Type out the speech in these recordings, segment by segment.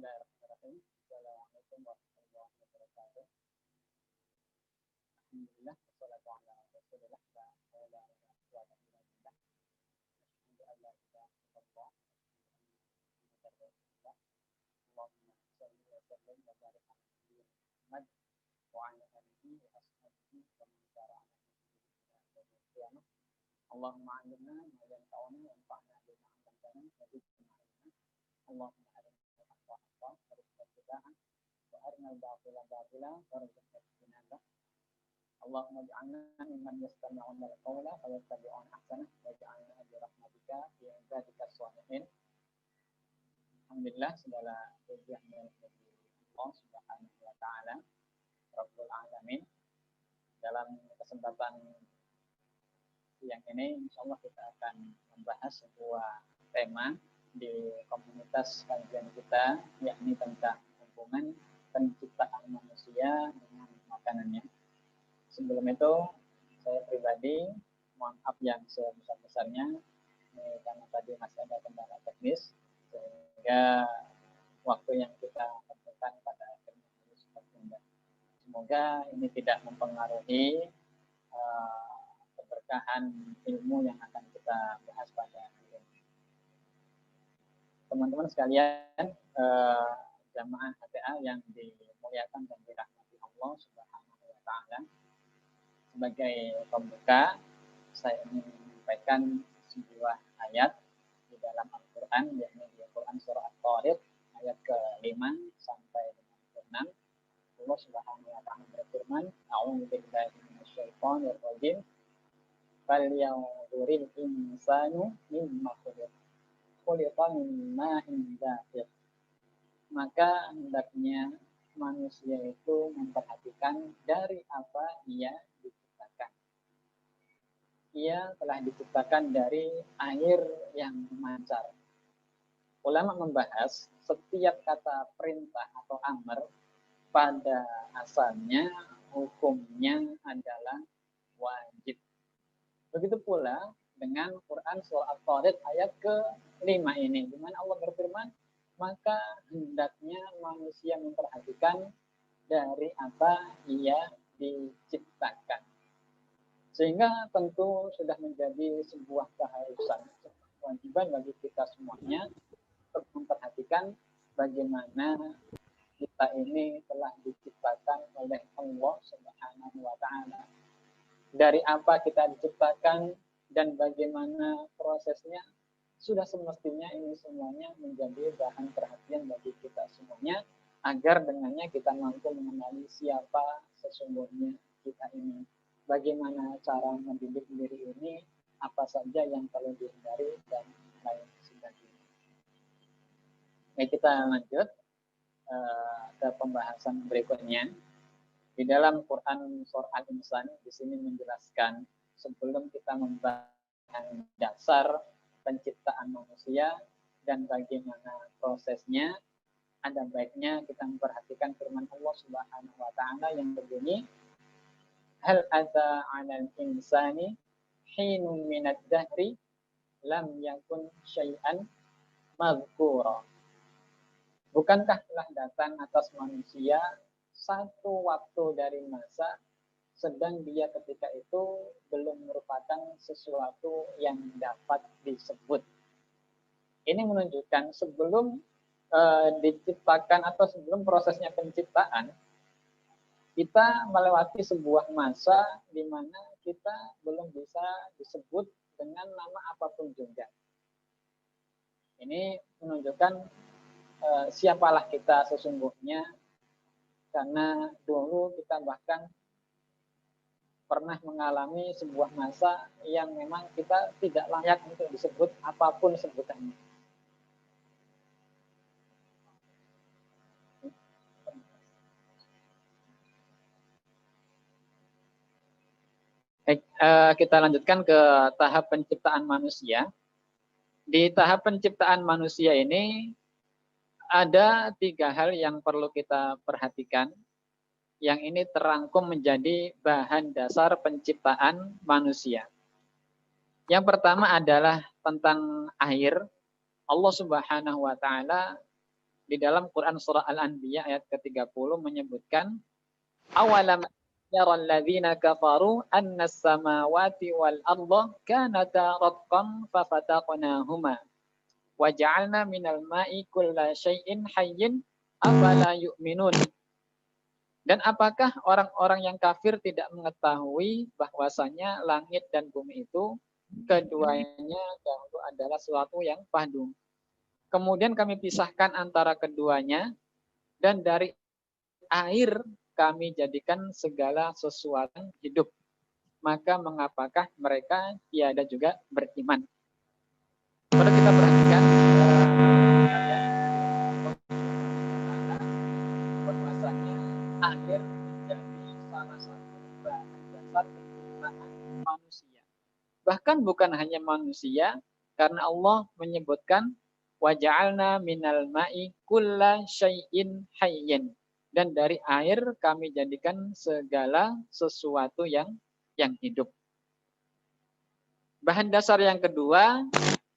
Bismillahirrahmanirrahim. Assalamualaikum warahmatullahi wabarakatuh. Alhamdulillah, wassalatu ala rasulillah wa ala alihi wa sahbihi ajma'in. Asyhadu an la ilaha illallah wa asyhadu anna Muhammadar rasulullah. Allahumma shalli wa sallim wa barik ala nabiyyina Muhammad wa ala alihi wa ashabihi wa man sara ala nahjihi ila yaumil qiyamah. Allahumma 'allimna ma yanfa'una wanfa'na bima 'allamtana wa zidna 'ilma. Allahumma arina al-haqqa haqqan warzuqna ittiba'ah wa arina al-batila batilan warzuqna ijtinabah. Allahumma ij'alna mimman yastami'una al-qawla fayattabi'una ahsanah waj'alna bi rahmatika fi ibadika shalihin. Alhamdulillah, segala puji dan puji Allah Subhanahu wa taala Rabbul alamin. Dalam kesempatan siang ini insyaallah kita akan membahas sebuah tema di komunitas kajian kita, yakni tentang hubungan penciptaan manusia dengan makanannya. Sebelum itu, saya pribadi mohon maaf yang sebesar-besarnya karena tadi masih ada kendala teknis, sehingga waktu yang kita tentukan pada akhirnya harus tertunda. Semoga ini tidak mempengaruhi keberkahan ilmu yang akan kita bahas pada hari ini. Teman-teman sekalian, jamaah HTA yang dimuliakan dan dirahmati Allah Subhanahu wa taala. Sebagai pembuka, saya ingin menyampaikan sebuah ayat di dalam Al-Qur'an, yakni di Al-Qur'an surah At-Tariq ayat ke-5 sampai dengan ke-6. Allah Subhanahu wa taala berfirman, "A'udzu billahi minasyaitonir rajim. Falyanzuril insanu mimma khuliqa min ma'in dafiq." Maka hendaknya manusia itu memperhatikan dari apa ia diciptakan. Ia telah diciptakan dari air yang memancar. Ulama membahas setiap kata perintah atau amr pada asalnya hukumnya adalah wajib. Begitu pula dengan Quran surah At-Tariq ayat ke-5 ini, di mana Allah berfirman, maka hendaknya manusia memperhatikan dari apa ia diciptakan. Sehingga tentu sudah menjadi sebuah keharusan, kewajiban bagi kita semuanya untuk memperhatikan bagaimana kita ini telah diciptakan oleh Allah Subhanahu wa taala. Dari apa kita diciptakan dan bagaimana prosesnya, sudah semestinya ini semuanya menjadi bahan perhatian bagi kita semuanya, agar dengannya kita mampu mengenali siapa sesungguhnya kita ini, bagaimana cara mendidik diri ini, apa saja yang perlu dihindari, dan lain sebagainya. Baik, kita lanjut ke pembahasan berikutnya. Di dalam Quran surah Al-Insan di sini menjelaskan, sebelum kita membahas dasar penciptaan manusia dan bagaimana prosesnya, ada baiknya kita memperhatikan firman Allah Subhanahu wa taala yang berbunyi, hal ata 'alal insani hinun minad dahri lam yakun syai'an madhkura. Bukankah telah datang atas manusia satu waktu dari masa sedang dia ketika itu belum merupakan sesuatu yang dapat disebut. Ini menunjukkan sebelum diciptakan atau sebelum prosesnya penciptaan, kita melewati sebuah masa di mana kita belum bisa disebut dengan nama apapun juga. Ini menunjukkan siapalah kita sesungguhnya, karena dulu kita bahkan pernah mengalami sebuah masa yang memang kita tidak layak untuk disebut apapun sebutannya. Kita lanjutkan ke tahap penciptaan manusia. Di tahap penciptaan manusia ini ada 3 hal yang perlu kita perhatikan, yang ini terangkum menjadi bahan dasar penciptaan manusia. Yang pertama adalah tentang air. Allah Subhanahu wa taala Di dalam Quran surah Al-Anbiya ayat ke-30 menyebutkan awalam yaral ladzina kafaru annas samawati wal arda kanata ratqan fafataqnahuma wa ja'alna minal ma'i kulla syai'in hayyin afala yu'minun. Dan apakah orang-orang yang kafir tidak mengetahui bahwasanya langit dan bumi itu keduanya dahulu adalah sesuatu yang padu. Kemudian kami pisahkan antara keduanya dan dari air kami jadikan segala sesuatu yang hidup. Maka mengapakah mereka tiada juga beriman? Perlu kita perhatikan bahwasanya air menjadi salah satu bahan dasar kehidupan manusia. Bahkan bukan hanya manusia, karena Allah menyebutkan waja'alna minal ma'i kulla syai'in hayyin. Dan dari air kami jadikan segala sesuatu yang hidup. Bahan dasar yang kedua,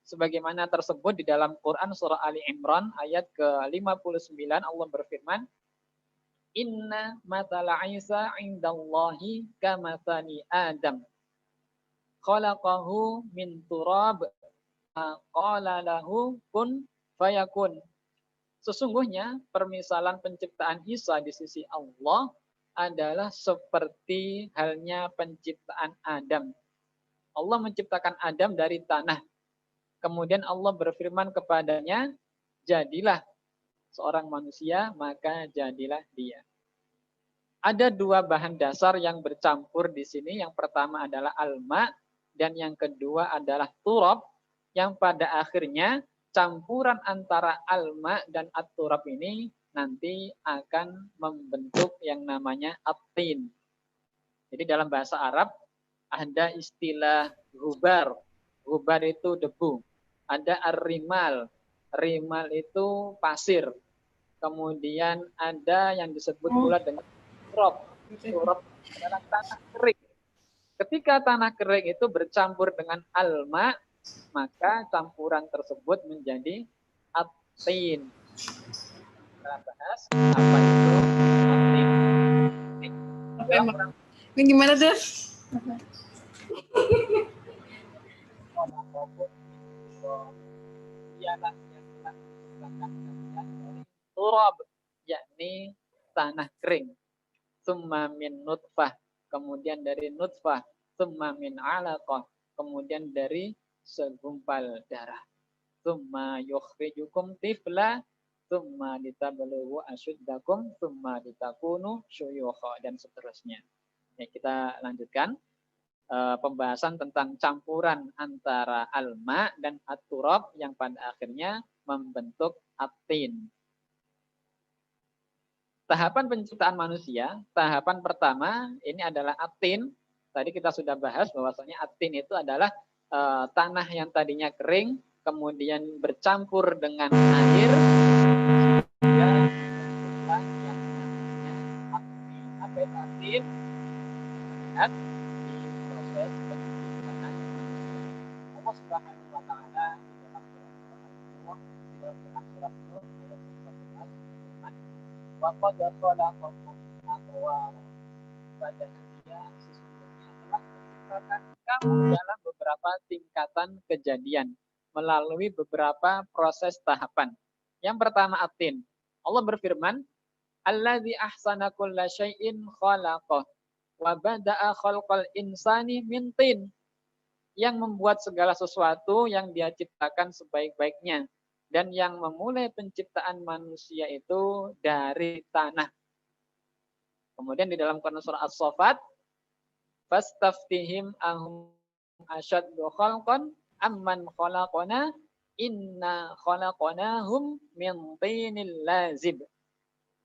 sebagaimana tersebut di dalam Quran surah Ali Imran ayat ke-59, Allah berfirman, Inna matala Isa indallahi kamathali Adam. Khalaqahu min turab, qala lahu kun fayakun. Sesungguhnya permisalan penciptaan Isa di sisi Allah adalah seperti halnya penciptaan Adam. Allah menciptakan Adam dari tanah. Kemudian Allah berfirman kepadanya, jadilah seorang manusia, maka jadilah dia. Ada dua bahan dasar yang bercampur di sini. Yang pertama adalah alma, dan yang kedua adalah turab, yang pada akhirnya campuran antara alma dan at-turab ini nanti akan membentuk yang namanya at-tin. Jadi dalam bahasa Arab ada istilah gubar. Gubar itu debu. Ada ar-rimal. Rimal itu pasir. Kemudian ada yang disebut pula dengan turab. Turab adalah tanah kering. Ketika tanah kering itu bercampur dengan alma, maka campuran tersebut menjadi at-tin. Kita bahas apa itu at-tin. Ini gimana tuh? Turab, yakni tanah kering. Summa min nutfah, kemudian dari nutfah. Summa min alaqah, kemudian dari segumpal darah. Summa yukhrijukum tifla, summa litablugu asyuddakum, summa litakunu syuyukha, dan seterusnya. Ya, kita lanjutkan pembahasan tentang campuran antara alma dan at-turab yang pada akhirnya membentuk at-tin. Tahapan penciptaan manusia, tahapan pertama ini adalah at-tin. Tadi kita sudah bahas bahwasanya at-tin itu adalah tanah yang tadinya kering, kemudian bercampur dengan air, dan yang namanya at-tin. Apa itu at-tin? Lihat di proses penciptaan manusia. Allah Subhanahu wa taala di dalam surat Nur ayat 14 wa qad khalaqakum atwara, pada dia sesungguhnya telah menciptakan kamu dalam beberapa tingkatan kejadian melalui beberapa proses tahapan. Yang pertama at-tin. Allah berfirman, allazi ahsana kulla syai'in khalaqah wa bada'a khalqal insani min tin, yang membuat segala sesuatu yang dia ciptakan sebaik-baiknya, dan yang memulai penciptaan manusia itu dari tanah. Kemudian di dalam Quran surah As-Saffat, fastaftihim ahum asyaddu khalqan amman khalaqana inna khalaqnahum min tinil lazib.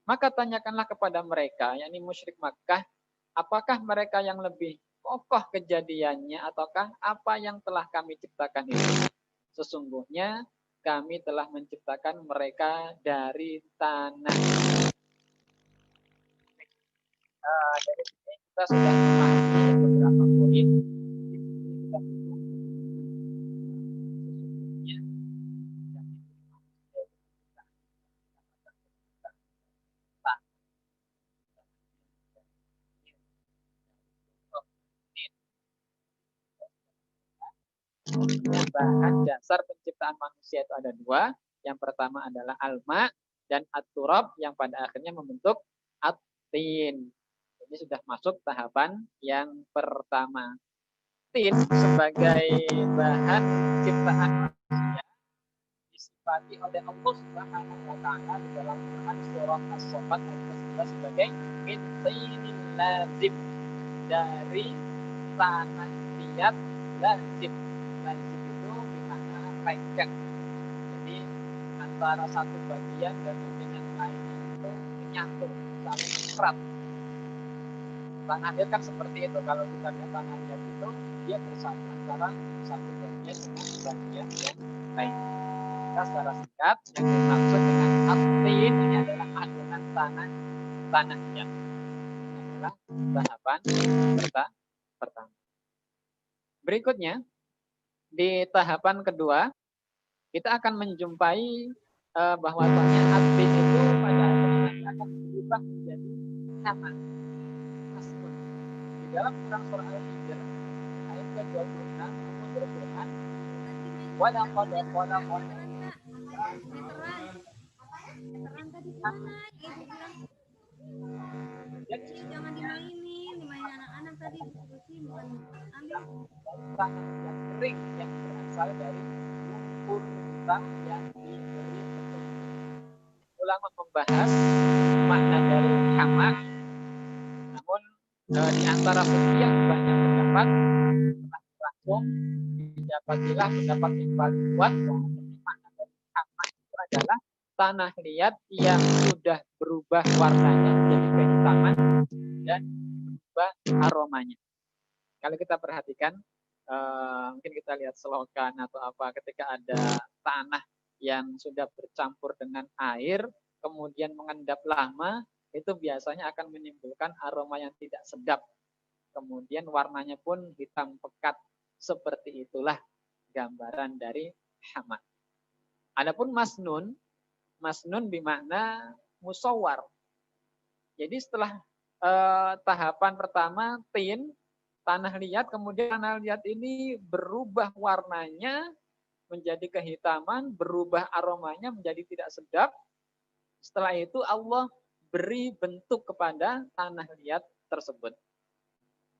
Maka tanyakanlah kepada mereka, yakni musyrik Makkah, apakah mereka yang lebih kokoh kejadiannya ataukah apa yang telah kami ciptakan itu? Sesungguhnya kami telah menciptakan mereka dari tanah. Dari sini kita sudah memahami beberapa poin. bahan dasar penciptaan manusia itu ada dua. Yang pertama adalah alma dan at-turab yang pada akhirnya membentuk at-tin. Ini sudah masuk tahapan yang pertama. Tin sebagai bahan ciptaan manusia disifati oleh Allah Subhanahu wa taala di dalam Quran surah As-Saffat ayat 11 sebagai min tinin lazib, dari tanah liat lazib. Lazib itu bermakna lengket. Jadi antara satu bagian dan dengan lainnya itu menyatu, saling erat. Tanah liat kan seperti itu, kalau kita lihat tanah liat itu dia bersatu antara satu bagian dengan bagian yang lainnya. Nah, secara singkat yang dimaksud dengan at-tin ini adalah adonan tanah liat. Ini adalah tahapan pertama. Berikutnya di tahapan kedua kita akan menjumpai bahwasanya at-tin itu pada akhirnya akan berubah menjadi nama. Di dalam Quran surah Al-Hijr ayat ke-26 Allah berfirman, "Wa laqad khalaqna." Jangan dimainin anak-anak tadi bersih bukan ambil. Tanah yang kering yang berasal dari lumpur hitam yang diberi petunjuk. Ulama membahas makna dari hamak, namun di antara sekian banyak pendapat langsung didapatilah pendapat yang paling kuat bahwa makna dari hamak itu adalah tanah liat yang sudah berubah warnanya menjadi kehitaman dan berubah aromanya. Kalau kita perhatikan, mungkin kita lihat selokan atau apa, ketika ada tanah yang sudah bercampur dengan air, kemudian mengendap lama, itu biasanya akan menimbulkan aroma yang tidak sedap. Kemudian warnanya pun hitam pekat. Seperti itulah gambaran dari hamak. Adapun masnun bermakna musawwar. Jadi setelah tahapan pertama tin, tanah liat, kemudian tanah liat ini berubah warnanya menjadi kehitaman, berubah aromanya menjadi tidak sedap. Setelah itu Allah beri bentuk kepada tanah liat tersebut.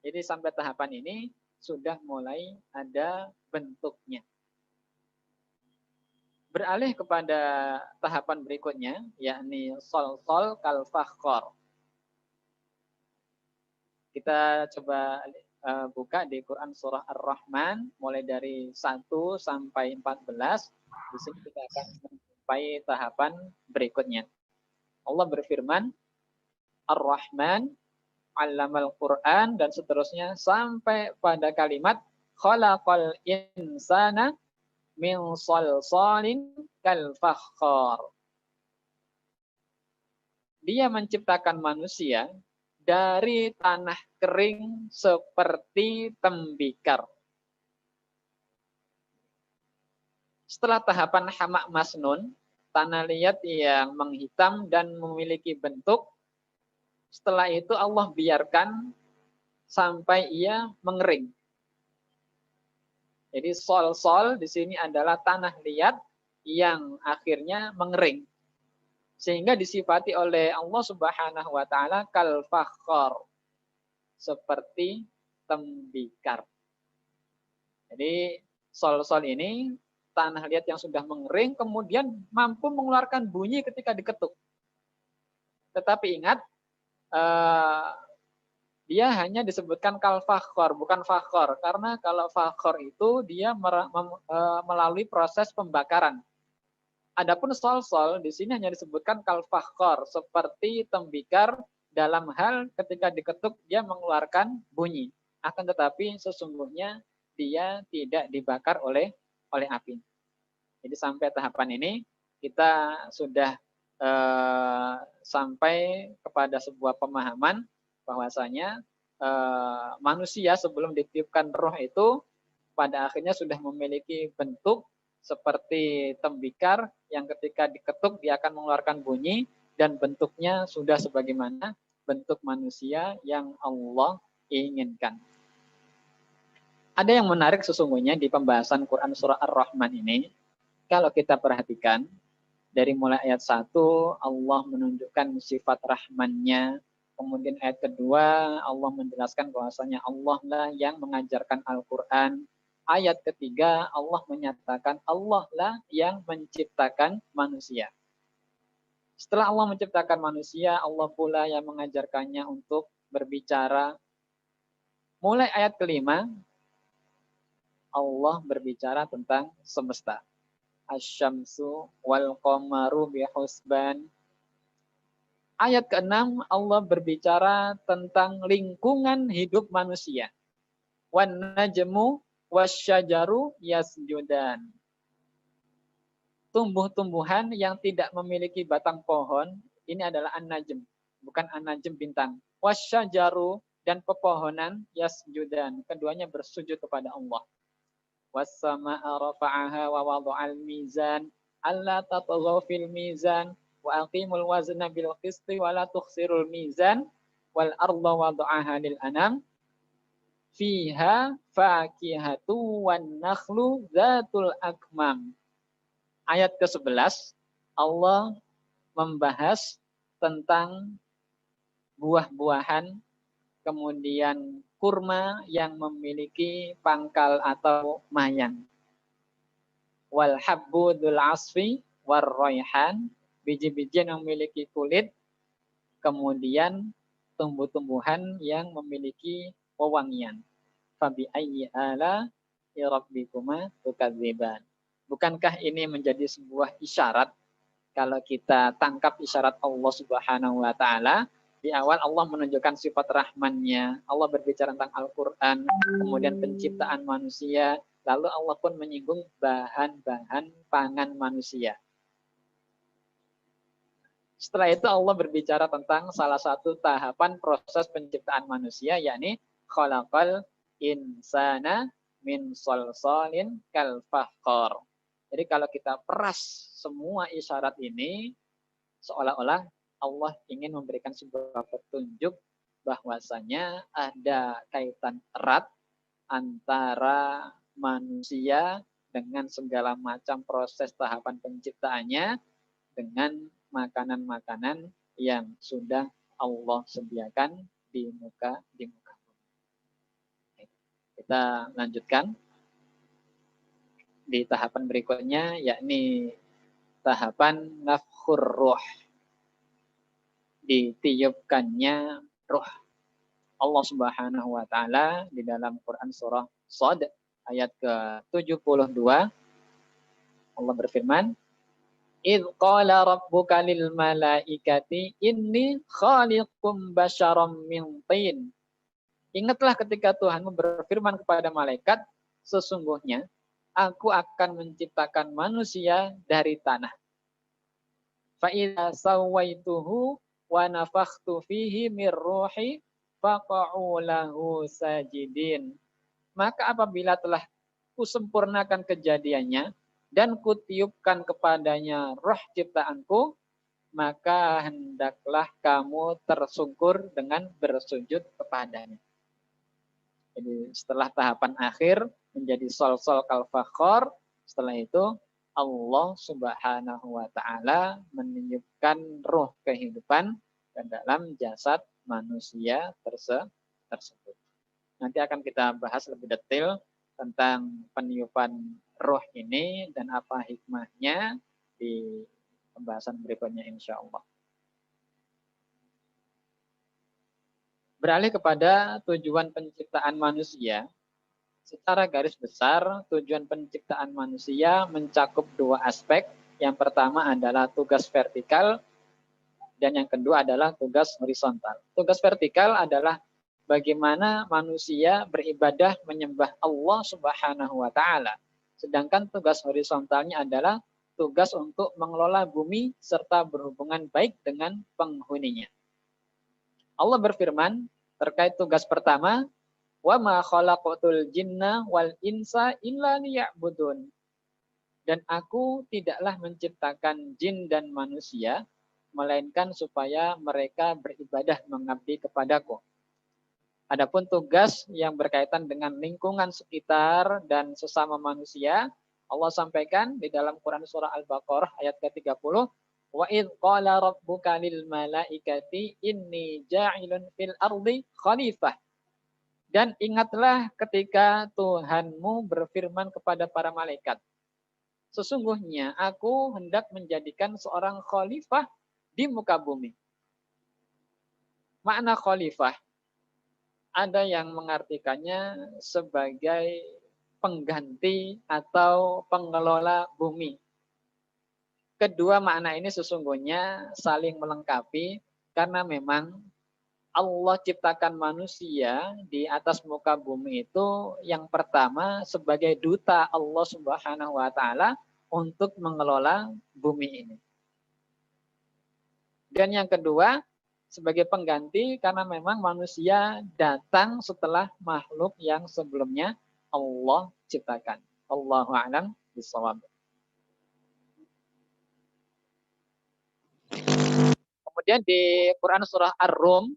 Jadi sampai tahapan ini sudah mulai ada bentuknya. Beralih kepada tahapan berikutnya, yakni sol-sol kal-fakhor. Kita coba buka di Quran surah Ar-Rahman mulai dari 1 sampai 14. Di sini kita akan sampai tahapan berikutnya. Allah berfirman, Ar-Rahman 'allamal Qur'an, dan seterusnya sampai pada kalimat khalaqal insana min salsalin kal fakhar. Dia menciptakan manusia dari tanah kering seperti tembikar. Setelah tahapan hamak masnun, tanah liat yang menghitam dan memiliki bentuk, setelah itu Allah biarkan sampai ia mengering. Jadi sol-sol di sini adalah tanah liat yang akhirnya mengering. Sehingga disifati oleh Allah Subhanahu wa taala kal fakhar, seperti tembikar. Jadi sol-sol ini tanah liat yang sudah mengering kemudian mampu mengeluarkan bunyi ketika diketuk. Tetapi ingat, dia hanya disebutkan kal fakhor, bukan fakhor. Karena kalau fakhor itu dia melalui proses pembakaran. Adapun sol-sol di sini hanya disebutkan kal fakhor, seperti tembikar dalam hal ketika diketuk dia mengeluarkan bunyi. Akan tetapi sesungguhnya dia tidak dibakar oleh api. Jadi sampai tahapan ini kita sudah sampai kepada sebuah pemahaman bahwasanya manusia sebelum ditiupkan roh itu pada akhirnya sudah memiliki bentuk seperti tembikar yang ketika diketuk dia akan mengeluarkan bunyi, dan bentuknya sudah sebagaimana bentuk manusia yang Allah inginkan. Ada yang menarik sesungguhnya di pembahasan Quran surah Ar-Rahman ini. Kalau kita perhatikan, dari mulai ayat 1, Allah menunjukkan sifat rahmannya. Kemudian ayat kedua, Allah menjelaskan bahwasanya Allah lah yang mengajarkan Al-Quran. Ayat ketiga, Allah menyatakan Allah lah yang menciptakan manusia. Setelah Allah menciptakan manusia, Allah pula yang mengajarkannya untuk berbicara. Mulai ayat kelima, Allah berbicara tentang semesta. Asy-syamsu wal qamaru bihusban. Ayat ke-6 Allah berbicara tentang lingkungan hidup manusia. Wan najmu wasyajaru yasjudan. Tumbuh-tumbuhan yang tidak memiliki batang pohon, ini adalah an-najm, bukan an-najm bintang. Wasyajaru dan pepohonan yasjudan, keduanya bersujud kepada Allah. Was-samaa'a rafa'aha wa wada'al mizan alla tatghaw fil mizan wa aqimul wazna bil qisti wa la tukhsirul mizan wal arda wada'aha lil anam fiha fakihatu wan nakhlu dzatul akmam. Ayat ke-11 Allah membahas tentang buah-buahan, kemudian kurma yang memiliki pangkal atau mayang. Wal habbu dzul asfi war raihan, biji-bijian yang memiliki kulit, kemudian tumbuh-tumbuhan yang memiliki wewangian. Fabi ayyi ala rabbikuma tukadziban. Bukankah ini menjadi sebuah isyarat kalau kita tangkap isyarat Allah Subhanahu wa taala? Di awal Allah menunjukkan sifat rahmannya, Allah berbicara tentang Al-Quran, kemudian penciptaan manusia, lalu Allah pun menyinggung bahan-bahan pangan manusia. Setelah itu Allah berbicara tentang salah satu tahapan proses penciptaan manusia, yakni khalaqal insana min salsalin kal fakhar. Jadi kalau kita peras semua isyarat ini, seolah-olah Allah ingin memberikan sebuah petunjuk bahwasanya ada kaitan erat antara manusia dengan segala macam proses tahapan penciptaannya dengan makanan-makanan yang sudah Allah sediakan di muka bumi. Kita lanjutkan di tahapan berikutnya, yakni tahapan nafkhur ruh. Ditiupkannya ruh. Allah Subhanahu wa taala di dalam Quran surah Shad ayat ke-72 Allah berfirman, "Idz qala rabbuka lil malaikati inni khaliqum basyaram min tin." Ingatlah ketika Tuhanmu berfirman kepada malaikat, sesungguhnya aku akan menciptakan manusia dari tanah. Fa idza sawaituhu wa nafakhtu fihi mir ruhi faqa'u lahu sajidin. Maka apabila telah kusempurnakan kejadiannya dan kutiupkan kepadanya roh ciptaanku, maka hendaklah kamu tersungkur dengan bersujud kepadanya. Jadi setelah tahapan akhir menjadi sol-sol kal fakhar, setelah itu Allah Subhanahu wa taala meniupkan roh kehidupan ke dalam jasad manusia tersebut. Nanti akan kita bahas lebih detail tentang peniupan roh ini dan apa hikmahnya di pembahasan berikutnya insya Allah. Beralih kepada tujuan penciptaan manusia. Secara garis besar, tujuan penciptaan manusia mencakup dua aspek. Yang pertama adalah tugas vertikal dan yang kedua adalah tugas horizontal. Tugas vertikal adalah bagaimana manusia beribadah menyembah Allah Subhanahu wa taala. Sedangkan tugas horizontalnya adalah tugas untuk mengelola bumi serta berhubungan baik dengan penghuninya. Allah berfirman terkait tugas pertama, wa ma khalaqatul jinna wal insa illa liya'budun. Dan aku tidaklah menciptakan jin dan manusia melainkan supaya mereka beribadah mengabdi kepadaku. Adapun tugas yang berkaitan dengan lingkungan sekitar dan sesama manusia, Allah sampaikan di dalam Quran surah Al-Baqarah ayat ke-30, wa idh qala rabbuka lil malaikati inni ja'ilun fil ardi khalifah. Dan ingatlah ketika Tuhanmu berfirman kepada para malaikat, sesungguhnya aku hendak menjadikan seorang khalifah di muka bumi. Makna khalifah, ada yang mengartikannya sebagai pengganti atau pengelola bumi. Kedua makna ini sesungguhnya saling melengkapi karena memang Allah ciptakan manusia di atas muka bumi itu yang pertama sebagai duta Allah Subhanahu wa taala untuk mengelola bumi ini. Dan yang kedua sebagai pengganti karena memang manusia datang setelah makhluk yang sebelumnya Allah ciptakan. Allahu a'lam bishawab. Kemudian di Quran surah Ar-Rum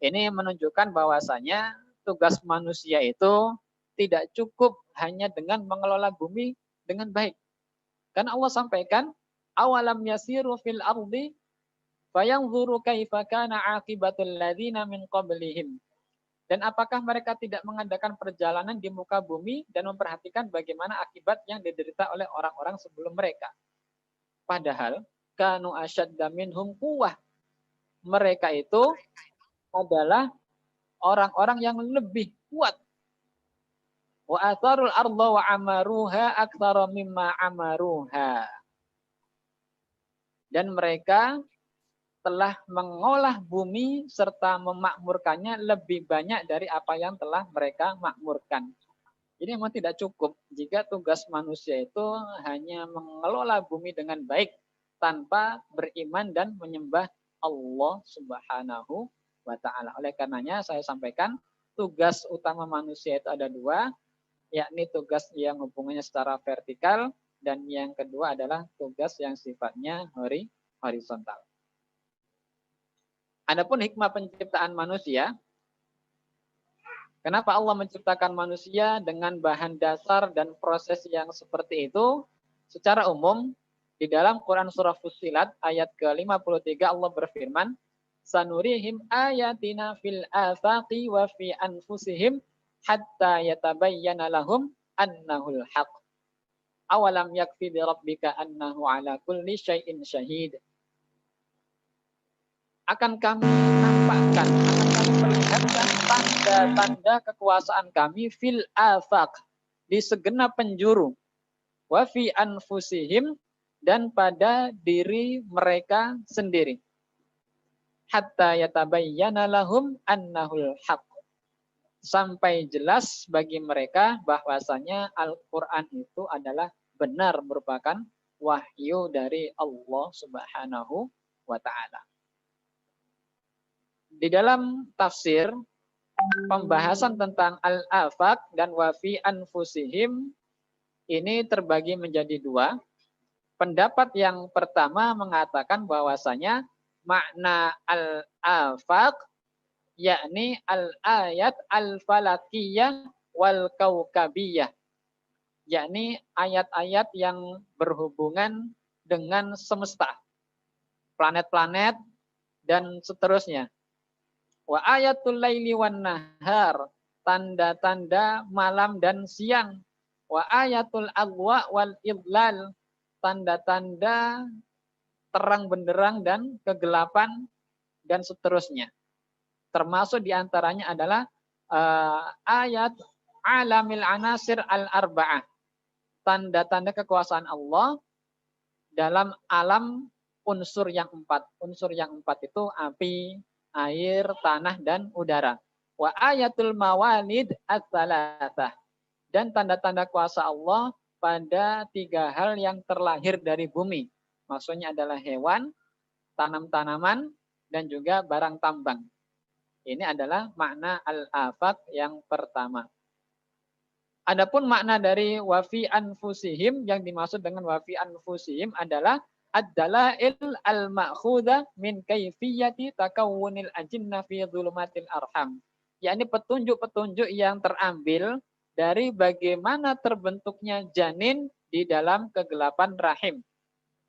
ini menunjukkan bahwasanya tugas manusia itu tidak cukup hanya dengan mengelola bumi dengan baik. Karena Allah sampaikan, awalam yasiru fil ardi fayanzuru kaifa kana aqibatul ladzina min qablihim. Dan apakah mereka tidak mengadakan perjalanan di muka bumi dan memperhatikan bagaimana akibat yang diderita oleh orang-orang sebelum mereka. Padahal kanu asyadda minhum quwwah. Mereka itu adalah orang-orang yang lebih kuat. Wa atharul arda wa amaruha aktsara mimma amaruha. Dan mereka telah mengolah bumi serta memakmurkannya lebih banyak dari apa yang telah mereka makmurkan. Jadi memang tidak cukup jika tugas manusia itu hanya mengelola bumi dengan baik tanpa beriman dan menyembah Allah Subhanahu wa ta'ala. Oleh karenanya saya sampaikan tugas utama manusia itu ada dua, yakni tugas yang hubungannya secara vertikal dan yang kedua adalah tugas yang sifatnya horizontal. Adapun hikmah penciptaan manusia, kenapa Allah menciptakan manusia dengan bahan dasar dan proses yang seperti itu? Secara umum, di dalam Quran surah Fussilat ayat ke-53 Allah berfirman, sanurihim ayatina fil afaqi wa fi anfusihim hatta yatabayyana lahum annahul haq. Awalam yakfi bi rabbika annahu ala kulli syai'in syahid. Akan kami nampakkan, akan kami perlihatkan tanda-tanda kekuasaan kami fil afaq, di segenap penjuru, wa fi anfusihim, dan pada diri mereka sendiri. Hatta yatabayyana lahum annahul haq. Sampai jelas bagi mereka bahwasanya Al-Quran itu adalah benar merupakan wahyu dari Allah Subhanahu wa ta'ala. Di dalam tafsir, pembahasan tentang al-afaq dan wafi anfusihim ini terbagi menjadi dua. Pendapat yang pertama mengatakan bahwasanya makna al-afaq yakni al-ayat al-falakiyah wal kaukabiyah, yakni ayat-ayat yang berhubungan dengan semesta, planet-planet dan seterusnya. Wa ayatul laili wan nahar, tanda-tanda malam dan siang. Wa ayatul adwa wal idlal, tanda-tanda terang benderang dan kegelapan dan seterusnya. Termasuk diantaranya adalah ayat alamil anasir al-arba'ah, tanda-tanda kekuasaan Allah dalam alam unsur yang empat. Unsur yang empat itu api, air, tanah, dan udara. Wa ayatul mawalid ats-tsalatsah, dan tanda-tanda kuasa Allah pada tiga hal yang terlahir dari bumi. Maksudnya adalah hewan, tanam-tanaman, dan juga barang tambang. Ini adalah makna al-afaq yang pertama. Adapun makna dari wafi anfusihim, yang dimaksud dengan wafi anfusihim adalah ad-dalail al-ma'khudha min kaifiyati takawunil ajinna fi dhulumatil arham. Yakni petunjuk-petunjuk yang terambil dari bagaimana terbentuknya janin di dalam kegelapan rahim.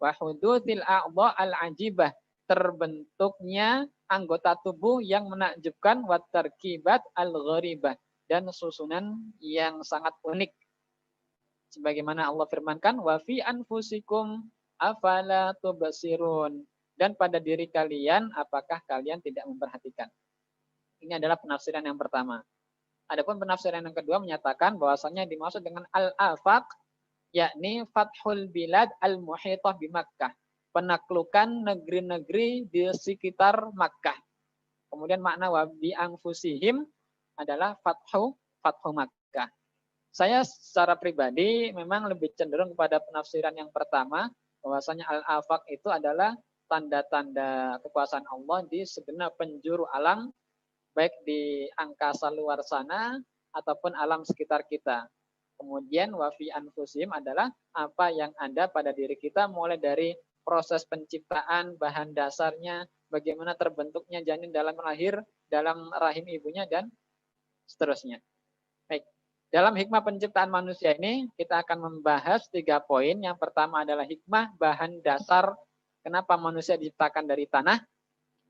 Wa hudutsil a'dha al-ajibah, terbentuknya anggota tubuh yang menakjubkan, wa tarkibat al-gharibah, dan susunan yang sangat unik. Sebagaimana Allah firmankan, wa fi anfusikum afala tubsirun, dan pada diri kalian apakah kalian tidak memperhatikan. Ini adalah penafsiran yang pertama. Adapun penafsiran yang kedua menyatakan bahwasanya dimaksud dengan al-afaq yakni fathul bilad al-muhitah bi Makkah, penaklukan negeri-negeri di sekitar Makkah. Kemudian makna wa bi anfusihim adalah fathu Makkah. Saya secara pribadi memang lebih cenderung kepada penafsiran yang pertama, bahwasanya al-afaq itu adalah tanda-tanda kekuasaan Allah di segenap penjuru alam, baik di angkasa luar sana ataupun alam sekitar kita. Kemudian wa fi anfusihim adalah apa yang ada pada diri kita, mulai dari proses penciptaan, bahan dasarnya, bagaimana terbentuknya janin dalam rahim ibunya, dan seterusnya. Baik. Dalam hikmah penciptaan manusia ini, kita akan membahas 3 poin. Yang pertama adalah hikmah bahan dasar kenapa manusia diciptakan dari tanah.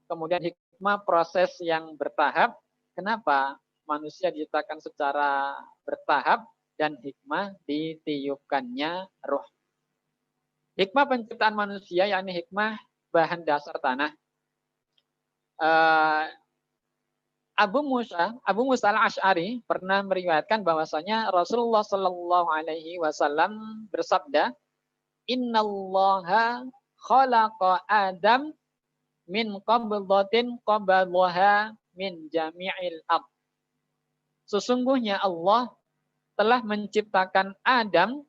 Kemudian hikmah proses yang bertahap, kenapa manusia diciptakan secara bertahap, dan hikmah ditiupkannya ruh. Hikmah penciptaan manusia, yakni hikmah bahan dasar tanah. Abu Musa al-Asy'ari pernah meriwayatkan bahwasanya Rasulullah Shallallahu Alaihi Wasallam bersabda, Innallaha khalaqa Adam min qabdatin qabadaha min jami'il ard. Sesungguhnya Allah telah menciptakan Adam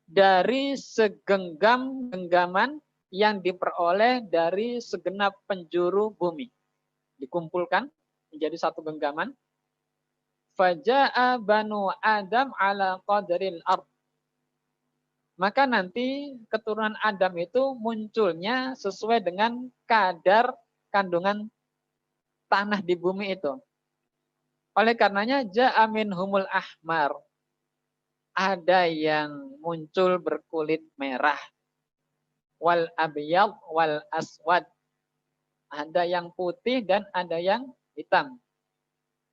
dari segenggam genggaman yang diperoleh dari segenap penjuru bumi. Dikumpulkan menjadi satu genggaman. Faja'a banu Adam ala qadril ard. Maka nanti keturunan Adam itu munculnya sesuai dengan kadar kandungan tanah di bumi itu. Oleh karenanya ja'a minhumul ahmar. Ada yang muncul berkulit merah. Wal abyad wal aswad. Ada yang putih dan ada yang hitam.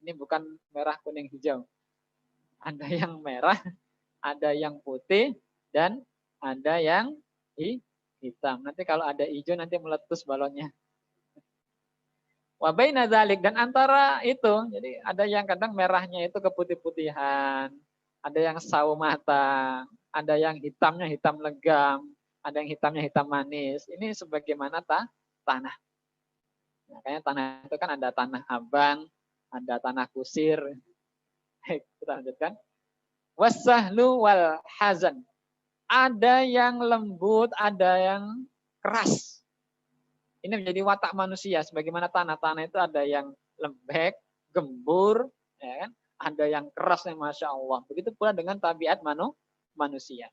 Ini bukan merah, kuning, hijau. Ada yang merah, ada yang putih, dan ada yang hitam. Nanti kalau ada hijau nanti meletus balonnya. Wa baina dzalik, dan antara itu, jadi ada yang kadang merahnya itu keputih-putihan, ada yang sawo mata, ada yang hitamnya hitam legam, ada yang hitamnya hitam manis. Ini sebagaimana tanah. Makanya tanah itu kan ada tanah abang, ada tanah kusir. Kita lanjutkan. Wasahlu wal hazan. Ada yang lembut, ada yang keras. Ini menjadi watak manusia. Sebagaimana tanah-tanah itu ada yang lembek, gembur, ya kan? Ada yang keras, yang Masya Allah. Begitu pula dengan tabiat manusia.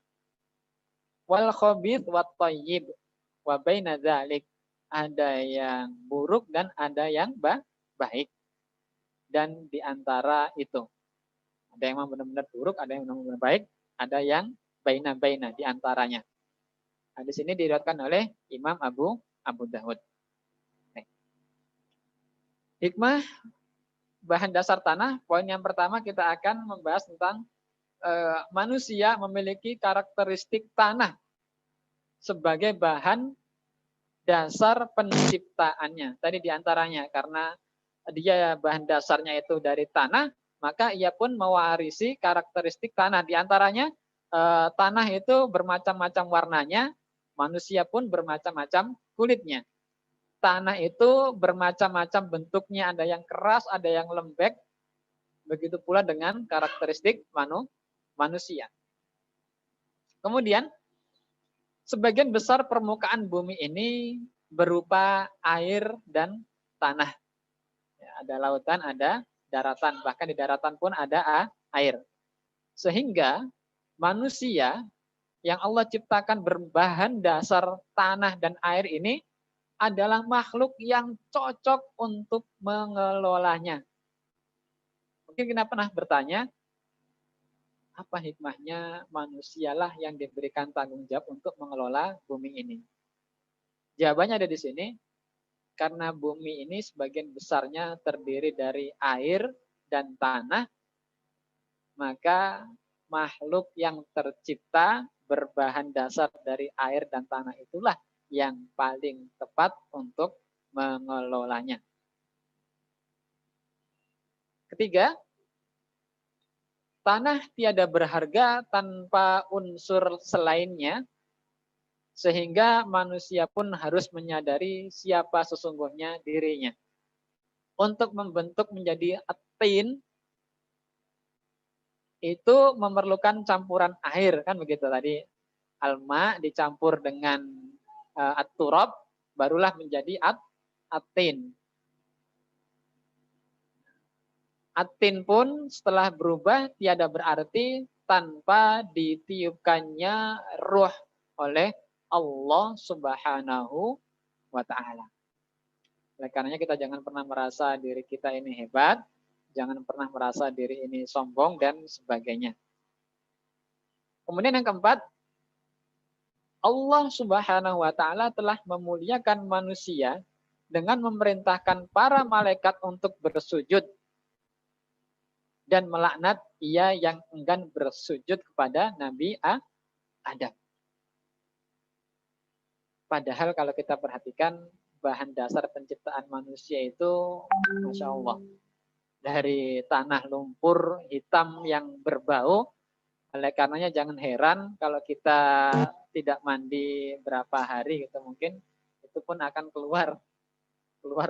Wal khabith wat thayyib wa baina dzalik. Ada yang buruk dan ada yang baik. Dan di antara itu, ada yang benar-benar buruk, ada yang benar-benar baik, ada yang baina-baina di antaranya. Hadis ini diriwayatkan oleh Imam Abu Dawud. Hikmah bahan dasar tanah, poin yang pertama kita akan membahas tentang manusia memiliki karakteristik tanah sebagai bahan dasar penciptaannya. Tadi diantaranya karena dia bahan dasarnya itu dari tanah, maka ia pun mewarisi karakteristik tanah. Di antaranya tanah itu bermacam-macam warnanya, manusia pun bermacam-macam kulitnya. Tanah itu bermacam-macam bentuknya, ada yang keras, ada yang lembek. Begitu pula dengan karakteristik manusia. Kemudian, sebagian besar permukaan bumi ini berupa air dan tanah. Ya, ada lautan, ada daratan. Bahkan di daratan pun ada air. Sehingga manusia yang Allah ciptakan berbahan dasar tanah dan air ini adalah makhluk yang cocok untuk mengelolanya. Mungkin kita pernah bertanya, apa hikmahnya manusialah yang diberikan tanggung jawab untuk mengelola bumi ini? Jawabannya ada di sini, karena bumi ini sebagian besarnya terdiri dari air dan tanah, maka makhluk yang tercipta berbahan dasar dari air dan tanah itulah yang paling tepat untuk mengelolanya. Ketiga, tanah tiada berharga tanpa unsur selainnya, sehingga manusia pun harus menyadari siapa sesungguhnya dirinya. Untuk membentuk menjadi atin, itu memerlukan campuran air, kan begitu tadi. Alma dicampur dengan at-turab, barulah menjadi atin. Atin pun setelah berubah tiada berarti tanpa ditiupkannya ruh oleh Allah Subhanahu wa Ta'ala. Oleh karenanya kita jangan pernah merasa diri kita ini hebat, jangan pernah merasa diri ini sombong dan sebagainya. Kemudian yang keempat, Allah Subhanahu wa Ta'ala telah memuliakan manusia dengan memerintahkan para malaikat untuk bersujud dan melaknat ia yang enggan bersujud kepada Nabi Adam. Padahal kalau kita perhatikan bahan dasar penciptaan manusia itu, Masya Allah, dari tanah lumpur hitam yang berbau. Oleh karenanya jangan heran kalau kita tidak mandi berapa hari gitu, mungkin itu pun akan keluar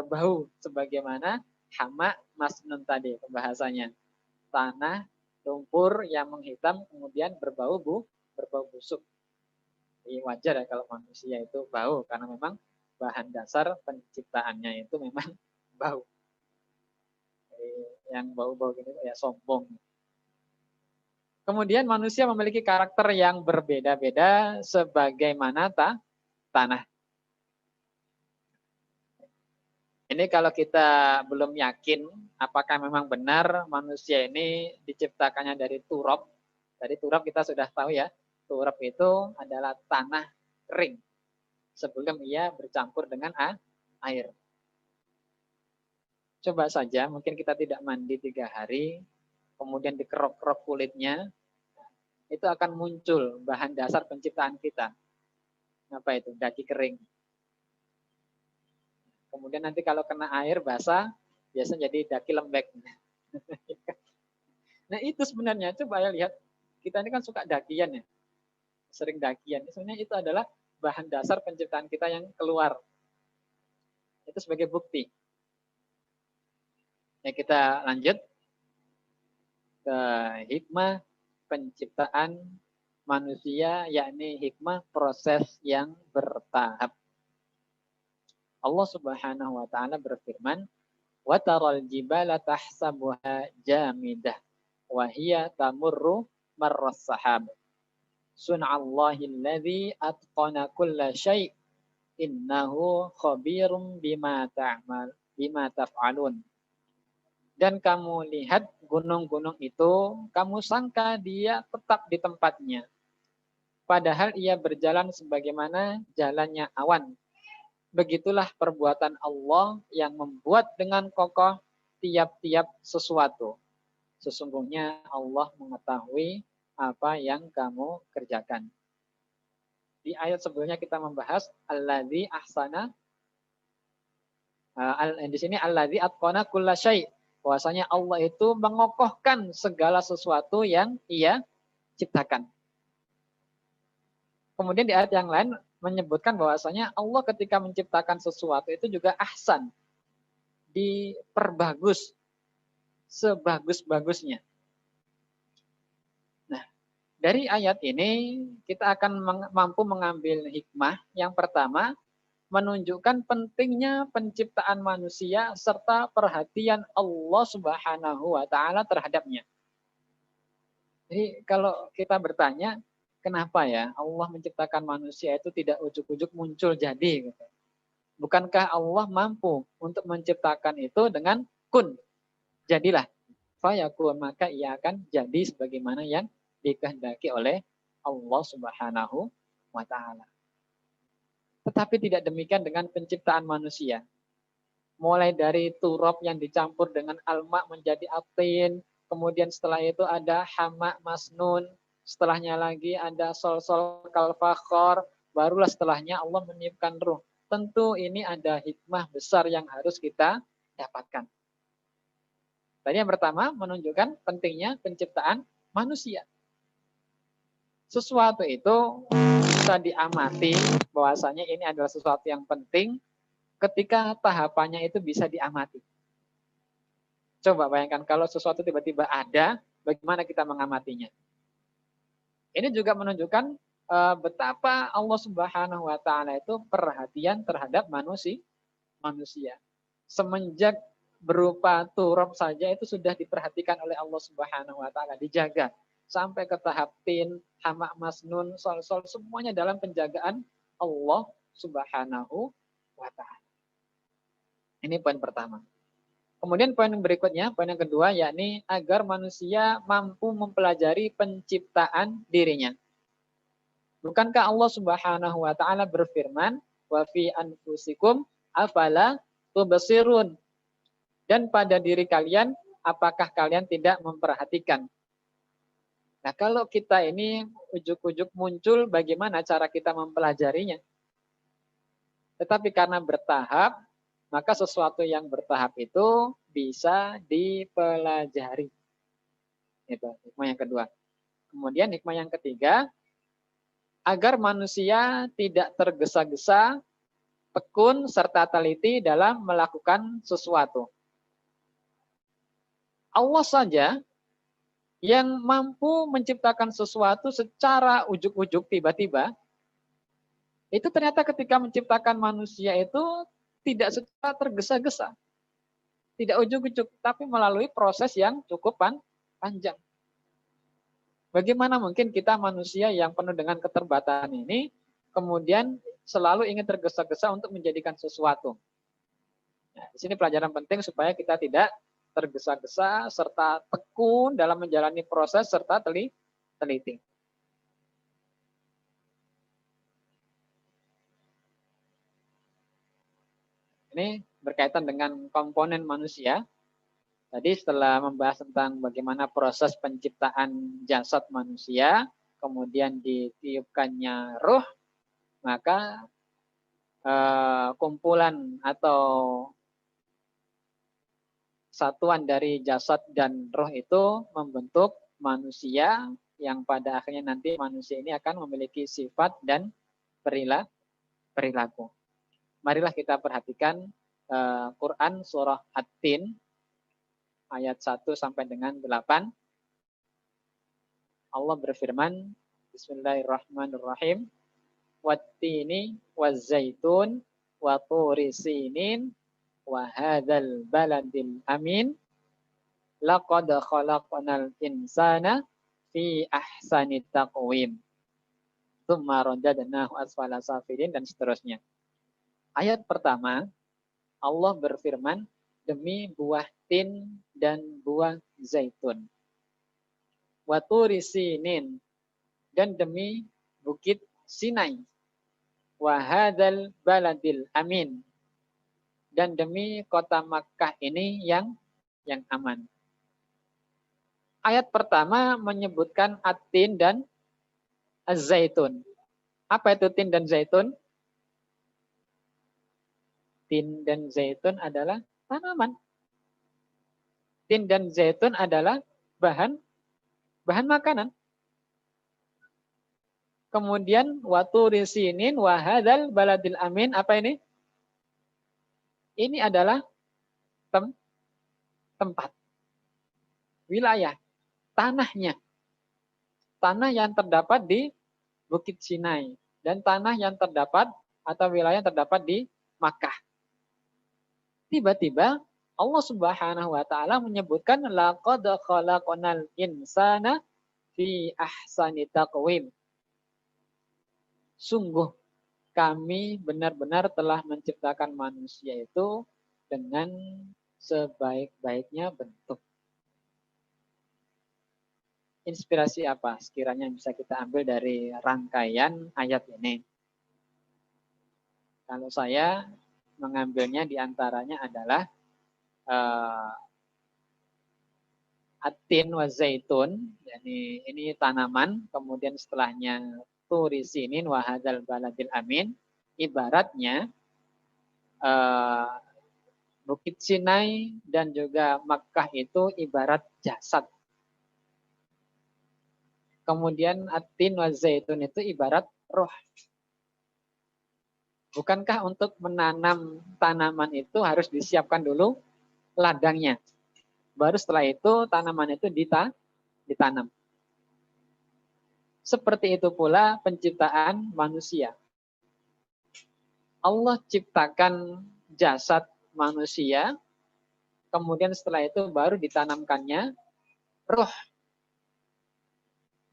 bau, sebagaimana hama masnun tadi pembahasannya. Tanah lumpur yang menghitam kemudian berbau busuk. Jadi wajar ya kalau manusia itu bau, karena memang bahan dasar penciptaannya itu memang bau. Jadi yang bau-bau ini ya sombong. Kemudian manusia memiliki karakter yang berbeda-beda sebagaimana tanah. Ini kalau kita belum yakin apakah memang benar manusia ini diciptakannya dari turab. Dari turab kita sudah tahu ya, turab itu adalah tanah kering sebelum ia bercampur dengan air. Coba saja, mungkin kita tidak mandi 3 hari, kemudian dikerok-kerok kulitnya, itu akan muncul bahan dasar penciptaan kita. Apa itu? Daki kering. Kemudian nanti kalau kena air basah, biasanya jadi daki lembek. Nah itu sebenarnya, coba ya lihat, kita ini kan suka dakian ya, sering dakian. Sebenarnya itu adalah bahan dasar penciptaan kita yang keluar. Itu sebagai bukti. Ya kita lanjut ke hikmah penciptaan manusia, yakni hikmah proses yang bertahap. Allah Subhanahu wa Ta'ala berfirman, wa taral jibala tahsabuha jamidah wa hiya tamurru marras sahab. Sun'allahi alladzi atqana kulla syai' innahu khabirum bima taf'alun. Dan kamu lihat gunung-gunung itu, kamu sangka dia tetap di tempatnya. Padahal ia berjalan sebagaimana jalannya awan. Begitulah perbuatan Allah yang membuat dengan kokoh tiap-tiap sesuatu. Sesungguhnya Allah mengetahui apa yang kamu kerjakan. Di ayat sebelumnya kita membahas alladzi ahsana, di sini alladzi atqana kulla syai'. Bahwasanya Allah itu mengokohkan segala sesuatu yang ia ciptakan. Kemudian di ayat yang lain menyebutkan bahwasanya Allah ketika menciptakan sesuatu itu juga ahsan, diperbagus sebagus-bagusnya. Nah, dari ayat ini kita akan mampu mengambil hikmah. Yang pertama, menunjukkan pentingnya penciptaan manusia serta perhatian Allah Subhanahu wa Ta'ala terhadapnya. Jadi kalau kita bertanya, kenapa ya Allah menciptakan manusia itu tidak ujuk-ujuk muncul jadi gitu. Bukankah Allah mampu untuk menciptakan itu dengan kun, jadilah. Fayakun, maka ia akan jadi sebagaimana yang dikehendaki oleh Allah Subhanahu wa taala. Tetapi tidak demikian dengan penciptaan manusia. Mulai dari turab yang dicampur dengan alma menjadi atin, kemudian setelah itu ada hama masnun, setelahnya lagi ada sol-sol kalfakhor, barulah setelahnya Allah meniupkan ruh. Tentu ini ada hikmah besar yang harus kita dapatkan. Tadi yang pertama menunjukkan pentingnya penciptaan manusia. Sesuatu itu bisa diamati bahwasanya ini adalah sesuatu yang penting ketika tahapannya itu bisa diamati. Coba bayangkan kalau sesuatu tiba-tiba ada, bagaimana kita mengamatinya. Ini juga menunjukkan betapa Allah Subhanahu wa taala itu perhatian terhadap manusia. Semenjak berupa turab saja itu sudah diperhatikan oleh Allah Subhanahu wa taala, dijaga sampai ke tahap tin, hama masnun, sol-sol, semuanya dalam penjagaan Allah Subhanahu wa taala. Ini poin pertama. Kemudian poin berikutnya, poin yang kedua, yakni agar manusia mampu mempelajari penciptaan dirinya. Bukankah Allah Subhanahu wa taala berfirman, "Wa fi anfusikum afala tubsirun?" Dan pada diri kalian, apakah kalian tidak memperhatikan? Nah, kalau kita ini ujuk-ujuk muncul, bagaimana cara kita mempelajarinya? Tetapi karena bertahap, maka sesuatu yang bertahap itu bisa dipelajari. Itu hikmah yang kedua. Kemudian hikmah yang ketiga, agar manusia tidak tergesa-gesa, tekun, serta teliti dalam melakukan sesuatu. Allah saja yang mampu menciptakan sesuatu secara ujuk-ujuk tiba-tiba, itu ternyata ketika menciptakan manusia itu tidak secara tergesa-gesa. Tidak ujuk-ujuk, tapi melalui proses yang cukup panjang. Bagaimana mungkin kita manusia yang penuh dengan keterbatasan ini, kemudian selalu ingin tergesa-gesa untuk menjadikan sesuatu. Nah, di sini pelajaran penting supaya kita tidak tergesa-gesa, serta tekun dalam menjalani proses, serta teliti. Ini berkaitan dengan komponen manusia. Tadi setelah membahas tentang bagaimana proses penciptaan jasad manusia, kemudian ditiupkannya ruh, maka kumpulan atau satuan dari jasad dan roh itu membentuk manusia yang pada akhirnya nanti manusia ini akan memiliki sifat dan perilaku. Marilah kita perhatikan Quran surah At-Tin ayat 1 sampai dengan 8. Allah berfirman, Bismillahirrahmanirrahim. Wattini wazzaitun wa turi sinin wa hadzal baladil amin. Laqad khalaqnal insana fi ahsani taqwim. Tsumma radadnahu asfala safilin, dan seterusnya. Ayat pertama, Allah berfirman, demi buah tin dan buah zaitun. Wa turi sinin, dan demi bukit Sinai. Wa hadzal baladil amin, dan demi kota Makkah ini yang aman. Ayat pertama menyebutkan at-tin dan az-zaitun. Apa itu tin dan zaitun? Tin dan zaitun adalah tanaman. Tin dan zaitun adalah bahan makanan. Kemudian waturi sinin wa hadzal baladil amin, apa ini? Ini adalah tempat, wilayah, tanahnya. Tanah yang terdapat di Bukit Sinai dan tanah yang terdapat atau wilayah yang terdapat di Makkah. Tiba-tiba Allah Subhanahu wa taala menyebutkan laqad khalaqnal insana fi ahsani taqwim. sungguh kami benar-benar telah menciptakan manusia itu dengan sebaik-baiknya bentuk. Inspirasi apa sekiranya bisa kita ambil dari rangkaian ayat ini? Kalau saya mengambilnya diantaranya adalah atin wa zaitun, yani ini tanaman, kemudian setelahnya turi sinin wa hadzal baladil amin, ibaratnya Bukit Sinai dan juga Makkah itu ibarat jasad. Kemudian atin wa zaitun itu ibarat roh. Bukankah untuk menanam tanaman itu harus disiapkan dulu ladangnya? Baru setelah itu tanaman itu ditanam. Seperti itu pula penciptaan manusia. Allah ciptakan jasad manusia, kemudian setelah itu baru ditanamkannya roh.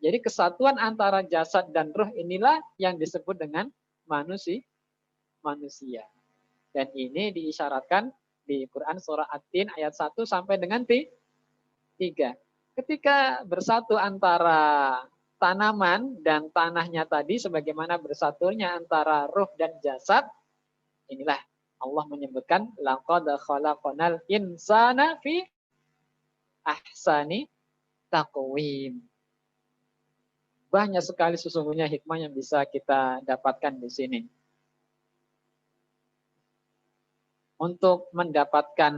Jadi kesatuan antara jasad dan roh inilah yang disebut dengan manusia. Dan ini diisyaratkan di Quran surah At-Tin ayat 1 sampai dengan 3. Ketika bersatu antara tanaman dan tanahnya tadi, sebagaimana bersatunya antara ruh dan jasad, inilah Allah menyebutkan laqad khalaqnal insana fi ahsani taqwim. Banyak sekali sesungguhnya hikmah yang bisa kita dapatkan di sini. Untuk mendapatkan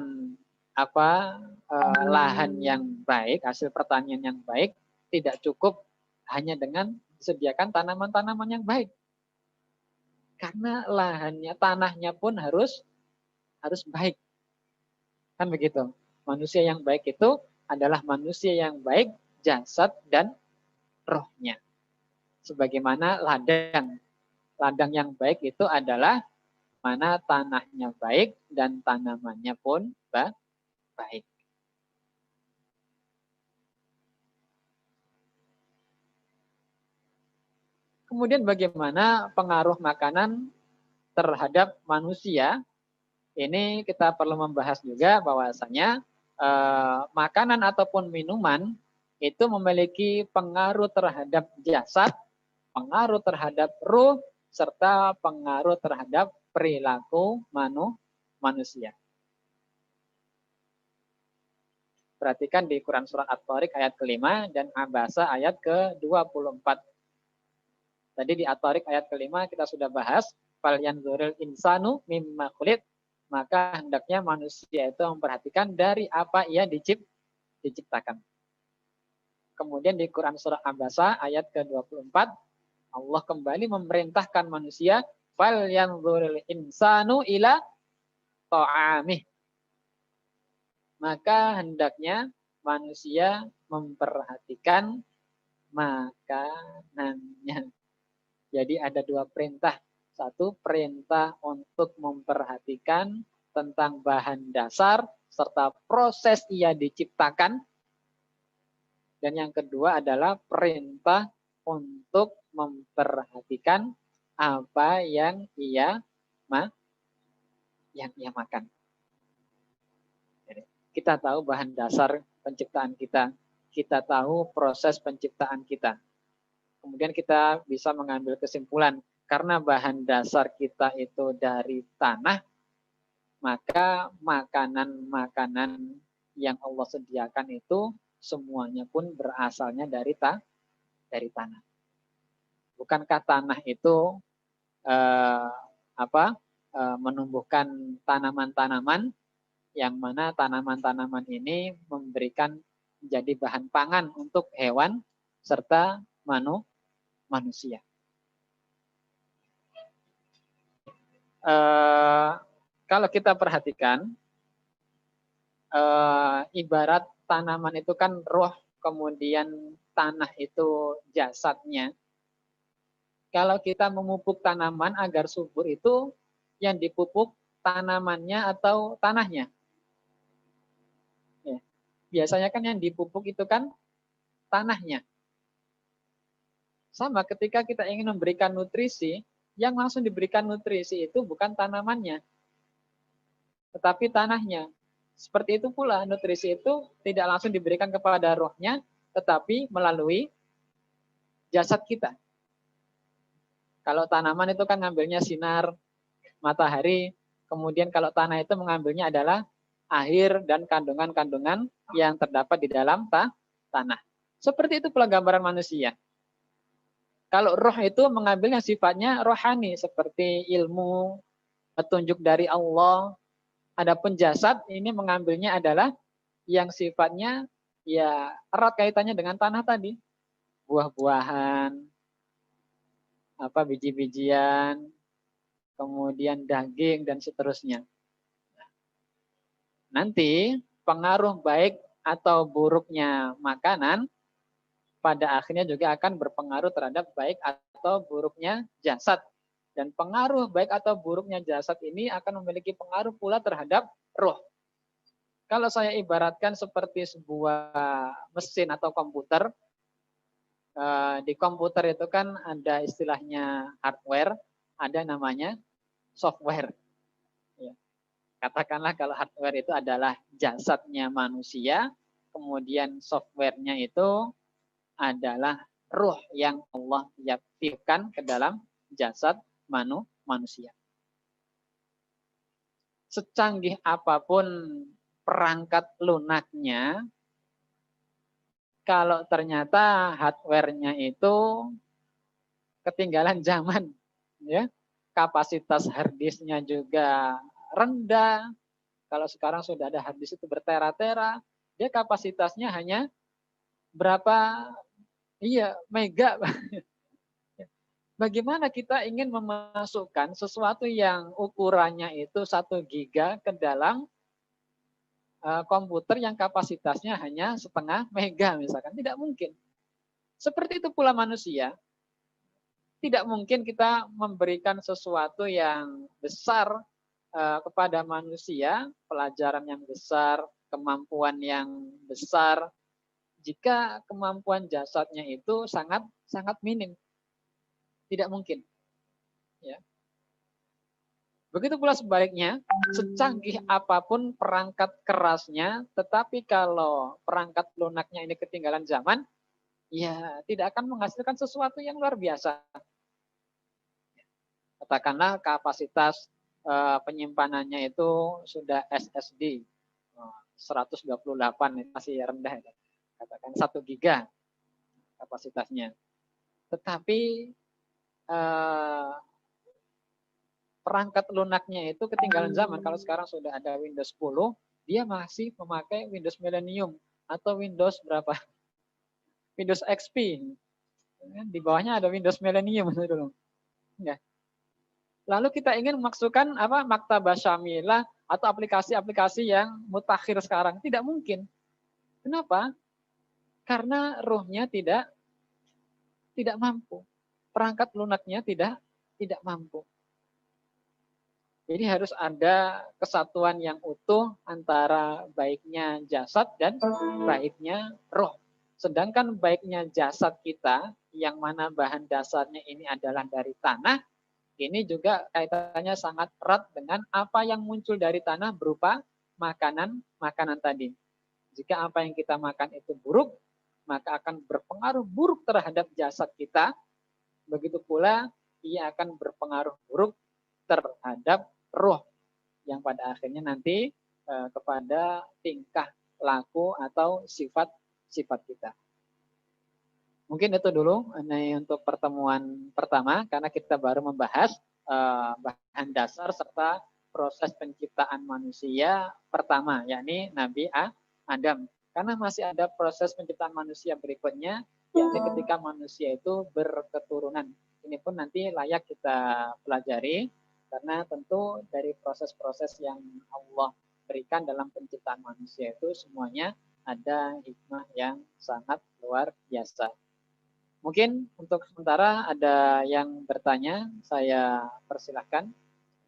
lahan yang baik, hasil pertanian yang baik, tidak cukup hanya dengan disediakan tanaman-tanaman yang baik. Karena lahannya, tanahnya pun harus baik. Kan begitu. Manusia yang baik itu adalah manusia yang baik jasad dan rohnya. Sebagaimana ladang. Ladang yang baik itu adalah mana tanahnya baik dan tanamannya pun baik. Kemudian bagaimana pengaruh makanan terhadap manusia? Ini kita perlu membahas juga bahwasanya makanan ataupun minuman itu memiliki pengaruh terhadap jasad, pengaruh terhadap ruh, serta pengaruh terhadap perilaku manusia. Perhatikan di Quran Surah At-Tariq ayat ke-5 dan Abasa ayat ke-24. Tadi di At-Tariq ayat ke-5 kita sudah bahas, fal yanzuril insanu mimma khuliq, maka hendaknya manusia itu memperhatikan dari apa ia diciptakan. Kemudian di Quran Surah Abasa ayat ke-24, Allah kembali memerintahkan manusia, fal yanzuril insanu ila ta'amih. Maka hendaknya manusia memperhatikan makanannya. Jadi ada dua perintah. Satu, perintah untuk memperhatikan tentang bahan dasar serta proses ia diciptakan. Dan yang kedua adalah perintah untuk memperhatikan apa yang ia makan. Kita tahu bahan dasar penciptaan kita. Kita tahu proses penciptaan kita. Kemudian kita bisa mengambil kesimpulan, karena bahan dasar kita itu dari tanah, maka makanan-makanan yang Allah sediakan itu semuanya pun berasalnya dari tanah. Bukankah tanah itu menumbuhkan tanaman-tanaman yang mana tanaman-tanaman ini memberikan menjadi bahan pangan untuk hewan serta manusia. Kalau kita perhatikan, ibarat tanaman itu kan roh, kemudian tanah itu jasadnya. Kalau kita memupuk tanaman agar subur itu yang dipupuk tanamannya atau tanahnya? Ya. Biasanya kan yang dipupuk itu kan tanahnya. Sama ketika kita ingin memberikan nutrisi, yang langsung diberikan nutrisi itu bukan tanamannya, tetapi tanahnya. Seperti itu pula nutrisi itu tidak langsung diberikan kepada rohnya, tetapi melalui jasad kita. Kalau tanaman itu kan ngambilnya sinar matahari, kemudian kalau tanah itu mengambilnya adalah air dan kandungan-kandungan yang terdapat di dalam tanah. Seperti itu pula gambaran manusia. Kalau roh itu mengambil yang sifatnya rohani, seperti ilmu, petunjuk dari Allah. Adapun jasad ini mengambilnya adalah yang sifatnya ya erat kaitannya dengan tanah tadi. Buah-buahan, biji-bijian, kemudian daging dan seterusnya. Nanti pengaruh baik atau buruknya makanan pada akhirnya juga akan berpengaruh terhadap baik atau buruknya jasad. Dan pengaruh baik atau buruknya jasad ini akan memiliki pengaruh pula terhadap roh. Kalau saya ibaratkan seperti sebuah mesin atau komputer, di komputer itu kan ada istilahnya hardware, ada namanya software. Katakanlah kalau hardware itu adalah jasadnya manusia, kemudian softwarenya itu adalah ruh yang Allah tiupkan ke dalam jasad manusia. Secanggih apapun perangkat lunaknya, kalau ternyata hardware-nya itu ketinggalan zaman, ya, kapasitas hard disk-nya juga rendah. Kalau sekarang sudah ada hard disk itu bertera-tera, dia kapasitasnya hanya berapa mega. Bagaimana kita ingin memasukkan sesuatu yang ukurannya itu 1 giga ke dalam komputer yang kapasitasnya hanya setengah mega misalkan? Tidak mungkin. Seperti itu pula manusia. Tidak mungkin kita memberikan sesuatu yang besar kepada manusia, pelajaran yang besar, kemampuan yang besar, jika kemampuan jasadnya itu sangat minim. Tidak mungkin. Ya. Begitu pula sebaliknya, secanggih apapun perangkat kerasnya, tetapi kalau perangkat lunaknya ini ketinggalan zaman, ya tidak akan menghasilkan sesuatu yang luar biasa. Katakanlah kapasitas penyimpanannya itu sudah SSD 128, masih rendah. Katakan 1 giga kapasitasnya. Tetapi perangkat lunaknya itu ketinggalan zaman. Kalau sekarang sudah ada Windows 10, dia masih memakai Windows Millennium atau Windows berapa? Windows XP. Di bawahnya ada Windows Millennium dulu. Ya. Lalu kita ingin memasukkan maktabah syamilah atau aplikasi-aplikasi yang mutakhir sekarang. Tidak mungkin. Kenapa? Karena ruhnya tidak mampu. Perangkat lunaknya tidak mampu. Jadi harus ada kesatuan yang utuh antara baiknya jasad dan baiknya roh. Sedangkan baiknya jasad kita, yang mana bahan dasarnya ini adalah dari tanah, ini juga kaitannya sangat erat dengan apa yang muncul dari tanah berupa makanan tadi. Jika apa yang kita makan itu buruk, maka akan berpengaruh buruk terhadap jasad kita. Begitu pula ia akan berpengaruh buruk terhadap roh yang pada akhirnya nanti kepada tingkah laku atau sifat kita. Mungkin itu dulu untuk pertemuan pertama, karena kita baru membahas bahan dasar serta proses penciptaan manusia pertama, yakni Nabi Adam. Karena masih ada proses penciptaan manusia berikutnya, yakni ketika manusia itu berketurunan. Ini pun nanti layak kita pelajari, karena tentu dari proses-proses yang Allah berikan dalam penciptaan manusia itu semuanya ada hikmah yang sangat luar biasa. Mungkin untuk sementara ada yang bertanya, saya persilahkan,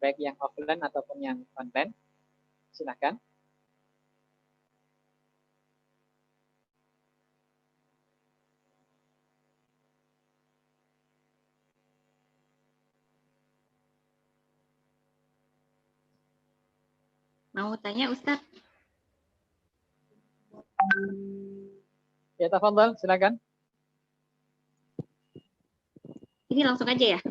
baik yang offline ataupun yang online. Silakan. Mau tanya Ustaz? Ya, tafadhal, silakan. Ini langsung aja ya.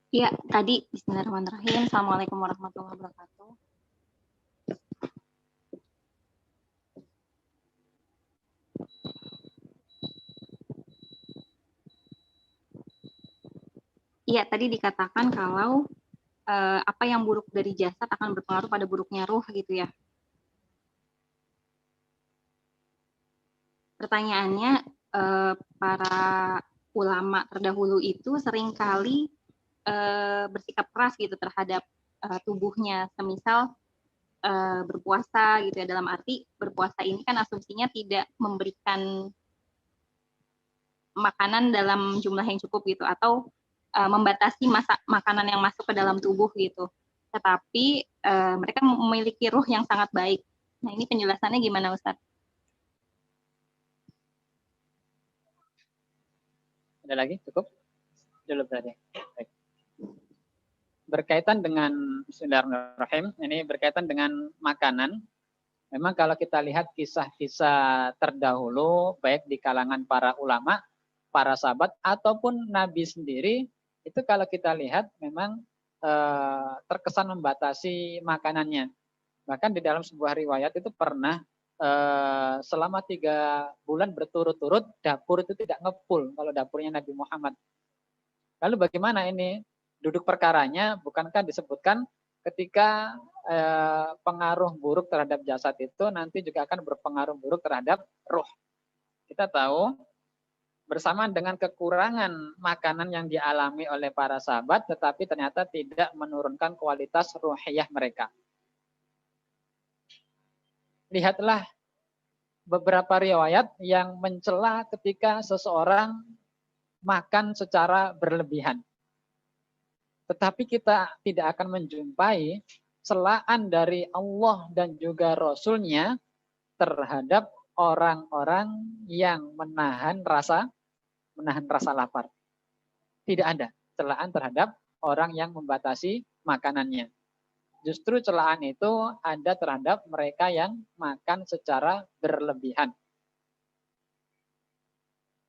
Iya, tadi bismillahirrahmanirrahim. Assalamualaikum warahmatullahi wabarakatuh. Iya, tadi dikatakan kalau apa yang buruk dari jasad akan berpengaruh pada buruknya ruh gitu ya. Pertanyaannya, para ulama terdahulu itu seringkali bersikap keras gitu terhadap tubuhnya, semisal berpuasa gitu ya, dalam arti berpuasa ini kan asumsinya tidak memberikan makanan dalam jumlah yang cukup gitu, atau membatasi makanan yang masuk ke dalam tubuh gitu. Tetapi mereka memiliki ruh yang sangat baik. Nah, ini penjelasannya gimana Ustadz? Ada lagi? Cukup? Dulu tadi. Baik. Berkaitan dengan Bismillahirrahmanirrahim, ini berkaitan dengan makanan. Memang kalau kita lihat kisah-kisah terdahulu, baik di kalangan para ulama, para sahabat, ataupun Nabi sendiri, itu kalau kita lihat memang terkesan membatasi makanannya. Bahkan di dalam sebuah riwayat itu pernah selama 3 bulan berturut-turut dapur itu tidak ngepul kalau dapurnya Nabi Muhammad. Lalu bagaimana ini duduk perkaranya? Bukankah disebutkan ketika pengaruh buruk terhadap jasad itu nanti juga akan berpengaruh buruk terhadap ruh. Kita tahu bersamaan dengan kekurangan makanan yang dialami oleh para sahabat, tetapi ternyata tidak menurunkan kualitas ruhiyah mereka. Lihatlah beberapa riwayat yang mencela ketika seseorang makan secara berlebihan. Tetapi kita tidak akan menjumpai celaan dari Allah dan juga Rasul-Nya terhadap orang-orang yang menahan rasa lapar. Tidak ada celaan terhadap orang yang membatasi makanannya. Justru celaan itu ada terhadap mereka yang makan secara berlebihan.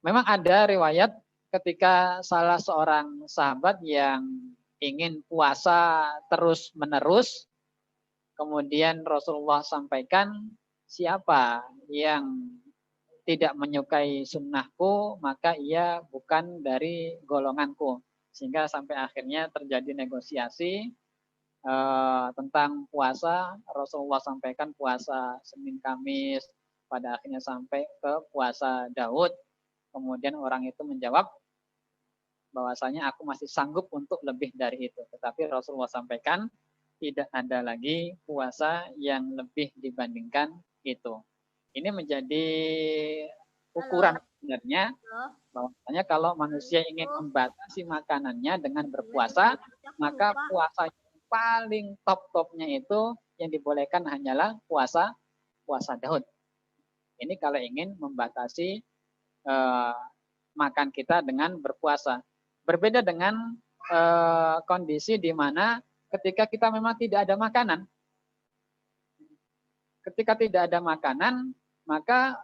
Memang ada riwayat ketika salah seorang sahabat yang ingin puasa terus-menerus, kemudian Rasulullah sampaikan, siapa yang tidak menyukai sunnahku, maka ia bukan dari golonganku. Sehingga sampai akhirnya terjadi negosiasi tentang puasa. Rasulullah sampaikan puasa Senin Kamis, pada akhirnya sampai ke puasa Daud. Kemudian orang itu menjawab bahwasanya aku masih sanggup untuk lebih dari itu. Tetapi Rasulullah sampaikan tidak ada lagi puasa yang lebih dibandingkan itu. Ini menjadi ukuran sebenarnya bahwasanya kalau manusia ingin membatasi makanannya dengan berpuasa, maka puasa yang paling top-topnya itu yang dibolehkan hanyalah puasa Daud. Ini kalau ingin membatasi makan kita dengan berpuasa. Berbeda dengan kondisi di mana ketika kita memang tidak ada makanan. Ketika tidak ada makanan, maka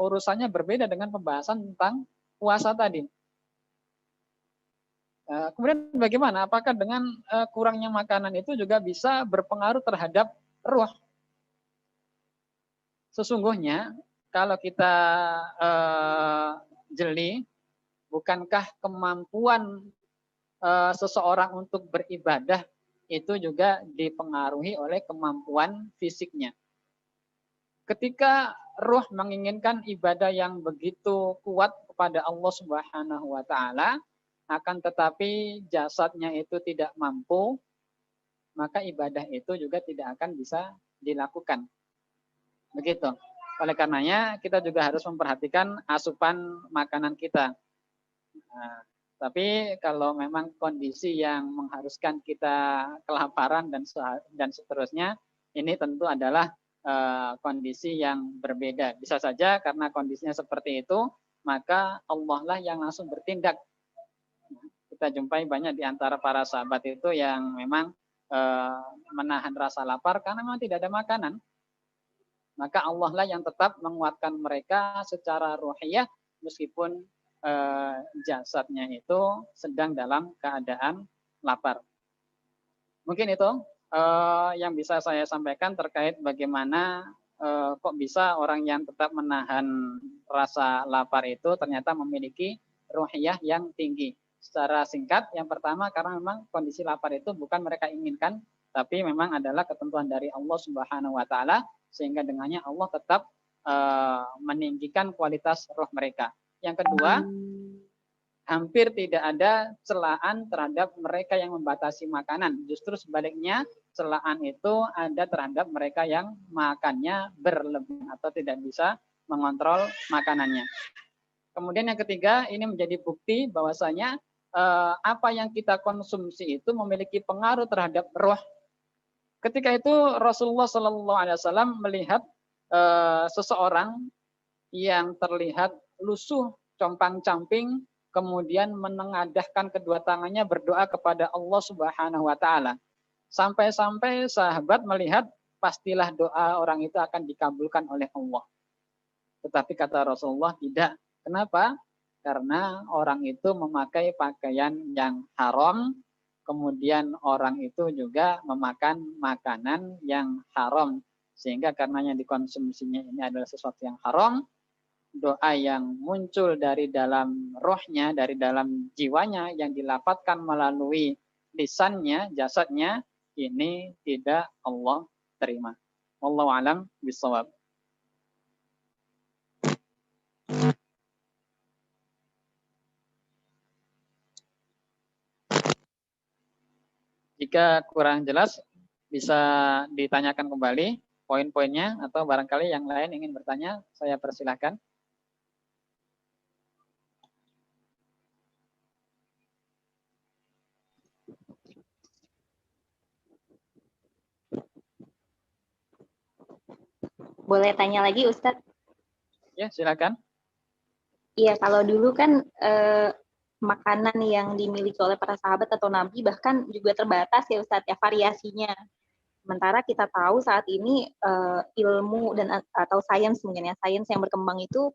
urusannya berbeda dengan pembahasan tentang puasa tadi. Kemudian bagaimana? Apakah dengan kurangnya makanan itu juga bisa berpengaruh terhadap ruh? Sesungguhnya kalau kita jeli, bukankah kemampuan seseorang untuk beribadah itu juga dipengaruhi oleh kemampuan fisiknya. Ketika ruh menginginkan ibadah yang begitu kuat kepada Allah Subhanahu wa taala, akan tetapi jasadnya itu tidak mampu, maka ibadah itu juga tidak akan bisa dilakukan. Begitu. Oleh karenanya kita juga harus memperhatikan asupan makanan kita. Nah, tapi kalau memang kondisi yang mengharuskan kita kelaparan dan seterusnya, ini tentu adalah kondisi yang berbeda. Bisa saja karena kondisinya seperti itu, maka Allah lah yang langsung bertindak. Kita jumpai banyak di antara para sahabat itu yang memang menahan rasa lapar karena memang tidak ada makanan. Maka Allah lah yang tetap menguatkan mereka secara ruhiyah meskipun jasadnya itu sedang dalam keadaan lapar. Mungkin itu yang bisa saya sampaikan terkait bagaimana kok bisa orang yang tetap menahan rasa lapar itu ternyata memiliki ruhiyah yang tinggi. Secara singkat, yang pertama karena memang kondisi lapar itu bukan mereka inginkan, tapi memang adalah ketentuan dari Allah Subhanahu wa taala, sehingga dengannya Allah tetap meninggikan kualitas roh mereka. Yang kedua, hampir tidak ada celaan terhadap mereka yang membatasi makanan. Justru sebaliknya, celaan itu ada terhadap mereka yang makannya berlebih atau tidak bisa mengontrol makanannya. Kemudian yang ketiga, ini menjadi bukti bahwasanya apa yang kita konsumsi itu memiliki pengaruh terhadap roh. Ketika itu Rasulullah SAW melihat seseorang yang terlihat lusuh, compang-camping, kemudian menengadahkan kedua tangannya berdoa kepada Allah Subhanahu wa taala. Sampai-sampai sahabat melihat pastilah doa orang itu akan dikabulkan oleh Allah. Tetapi kata Rasulullah tidak. Kenapa? Karena orang itu memakai pakaian yang haram, kemudian orang itu juga memakan makanan yang haram. Sehingga karena yang dikonsumsinya ini adalah sesuatu yang haram, doa yang muncul dari dalam rohnya, dari dalam jiwanya yang dilapatkan melalui lisannya, jasadnya, ini tidak Allah terima. Wallahu a'lam bishawab. Jika kurang jelas, bisa ditanyakan kembali poin-poinnya atau barangkali yang lain ingin bertanya, saya persilahkan. Boleh tanya lagi, Ustadz? Ya, silakan. Iya, kalau dulu kan makanan yang dimiliki oleh para sahabat atau nabi bahkan juga terbatas ya Ustadz ya variasinya. Sementara kita tahu saat ini ilmu dan atau sains mungkin ya, sains yang berkembang itu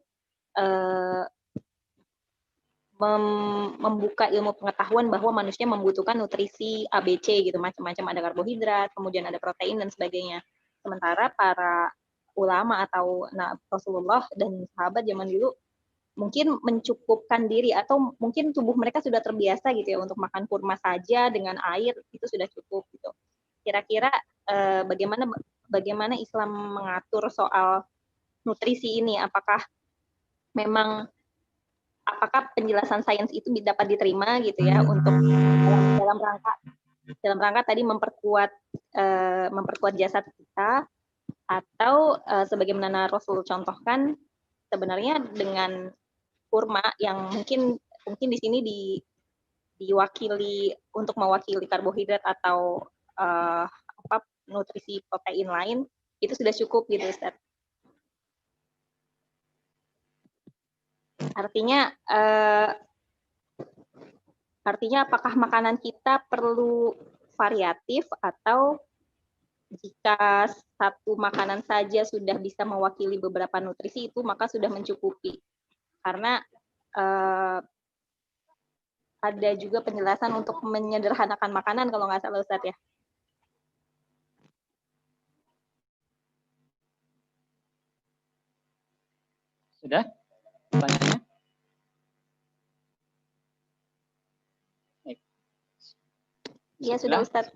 membuka ilmu pengetahuan bahwa manusia membutuhkan nutrisi ABC gitu, macam-macam, ada karbohidrat, kemudian ada protein dan sebagainya. Sementara para ulama atau Rasulullah dan sahabat zaman dulu mungkin mencukupkan diri atau mungkin tubuh mereka sudah terbiasa gitu ya untuk makan kurma saja dengan air itu sudah cukup gitu. Kira-kira bagaimana Islam mengatur soal nutrisi ini? Apakah penjelasan sains itu dapat diterima gitu ya untuk dalam rangka tadi memperkuat jasad kita, atau sebagaimana Rasul contohkan sebenarnya dengan kurma yang mungkin di sini diwakili untuk mewakili karbohidrat atau nutrisi protein lain itu sudah cukup gitu Ustaz. Artinya apakah makanan kita perlu variatif atau jika satu makanan saja sudah bisa mewakili beberapa nutrisi itu maka sudah mencukupi? Karena ada juga penjelasan untuk menyederhanakan makanan kalau nggak salah Ustadz ya. Sudah pertanyaannya? Iya sudah Ustadz.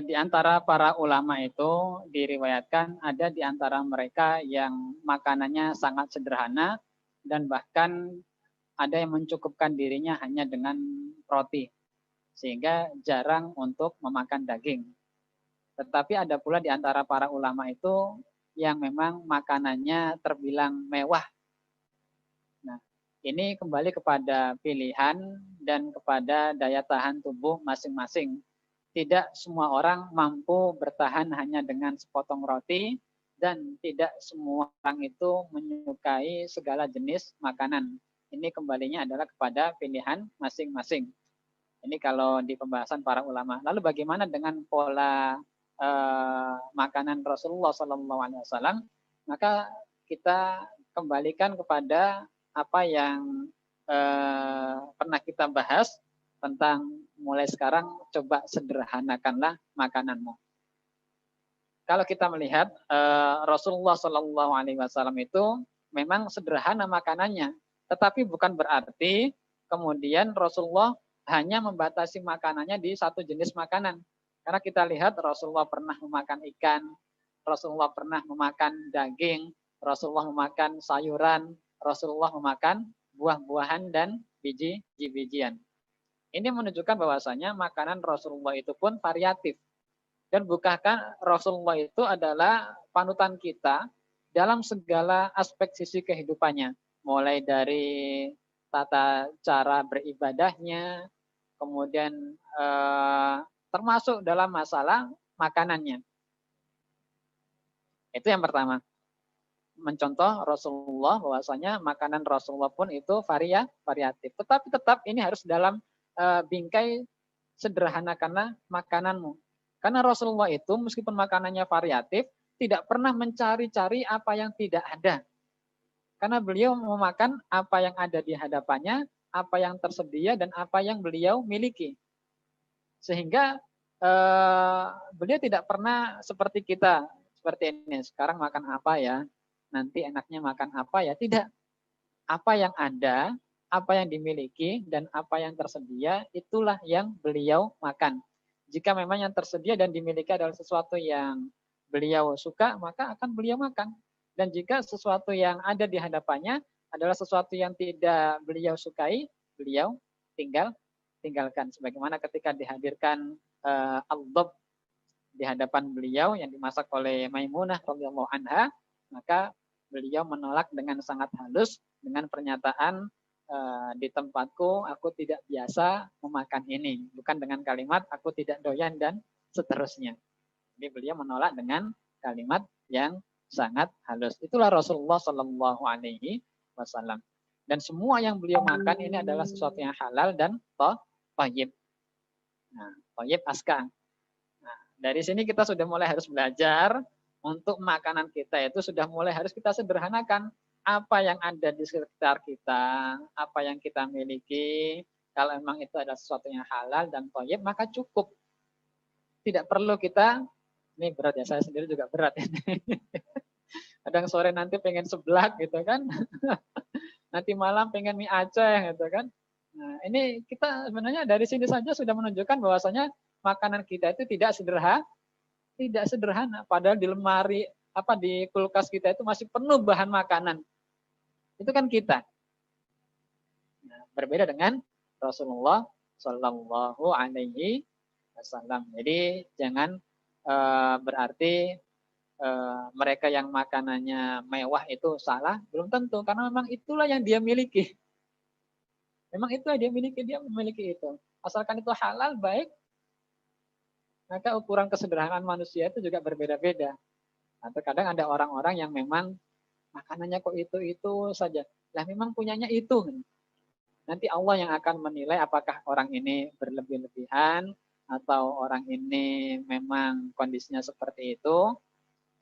Di antara para ulama itu diriwayatkan ada di antara mereka yang makanannya sangat sederhana dan bahkan ada yang mencukupkan dirinya hanya dengan roti, sehingga jarang untuk memakan daging. Tetapi ada pula di antara para ulama itu yang memang makanannya terbilang mewah. Nah, ini kembali kepada pilihan dan kepada daya tahan tubuh masing-masing. Tidak semua orang mampu bertahan hanya dengan sepotong roti, dan tidak semua orang itu menyukai segala jenis makanan. Ini kembalinya adalah kepada pilihan masing-masing. Ini kalau di pembahasan para ulama. Lalu bagaimana dengan pola makanan Rasulullah SAW? Maka kita kembalikan kepada apa yang pernah kita bahas tentang mulai sekarang coba sederhanakanlah makananmu. Kalau kita melihat Rasulullah SAW itu memang sederhana makanannya, tetapi bukan berarti kemudian Rasulullah hanya membatasi makanannya di satu jenis makanan. Karena kita lihat Rasulullah pernah memakan ikan, Rasulullah pernah memakan daging, Rasulullah memakan sayuran, Rasulullah memakan buah-buahan dan biji-bijian. Ini menunjukkan bahwasanya makanan Rasulullah itu pun variatif. Dan bukankah Rasulullah itu adalah panutan kita dalam segala aspek sisi kehidupannya. Mulai dari tata cara beribadahnya, kemudian termasuk dalam masalah makanannya. Itu yang pertama. Mencontoh Rasulullah bahwasanya makanan Rasulullah pun itu variatif. Tetapi tetap ini harus dalam bingkai sederhanakanlah makananmu. Karena Rasulullah itu meskipun makanannya variatif, tidak pernah mencari-cari apa yang tidak ada. Karena beliau memakan apa yang ada di hadapannya, apa yang tersedia, dan apa yang beliau miliki. Sehingga beliau tidak pernah seperti kita, seperti ini. Sekarang makan apa ya? Nanti enaknya makan apa ya? Tidak. Apa yang ada, apa yang dimiliki, dan apa yang tersedia, itulah yang beliau makan. Jika memang yang tersedia dan dimiliki adalah sesuatu yang beliau suka, maka akan beliau makan. Dan jika sesuatu yang ada di hadapannya adalah sesuatu yang tidak beliau sukai, beliau tinggalkan. Sebagaimana ketika dihadirkan al-dhab di hadapan beliau yang dimasak oleh Maimunah radhiyallahu anha, maka beliau menolak dengan sangat halus dengan pernyataan di tempatku aku tidak biasa memakan ini, bukan dengan kalimat aku tidak doyan dan seterusnya. Jadi beliau menolak dengan kalimat yang sangat halus. Itulah Rasulullah Shallallahu Alaihi Wasallam. Dan semua yang beliau makan ini adalah sesuatu yang halal dan thayyib. Nah, thayyib aska. Nah, dari sini kita sudah mulai harus belajar untuk makanan kita itu sudah mulai harus kita sederhanakan. Apa yang ada di sekitar kita, apa yang kita miliki, kalau memang itu adalah sesuatu yang halal dan thayyib, maka cukup. Tidak perlu kita, ini berat ya, saya sendiri juga berat ini. Kadang sore nanti pengen seblak gitu kan, nanti malam pengen mie Aceh gitu kan. Nah, ini kita sebenarnya dari sini saja sudah menunjukkan bahwasanya makanan kita itu tidak sederhana. Padahal di lemari, di kulkas kita itu masih penuh bahan makanan. Itu kan kita. Nah, berbeda dengan Rasulullah Shallallahu Alaihi Wasallam. Jadi jangan berarti mereka yang makanannya mewah itu salah, belum tentu. Karena memang itulah yang dia miliki. Memang itulah dia memiliki itu. Asalkan itu halal, baik, maka ukuran kesederhanaan manusia itu juga berbeda-beda. Nah, terkadang ada orang-orang yang memang makanannya kok itu saja. Lah memang punyanya itu. Nanti Allah yang akan menilai apakah orang ini berlebih-lebihan atau orang ini memang kondisinya seperti itu.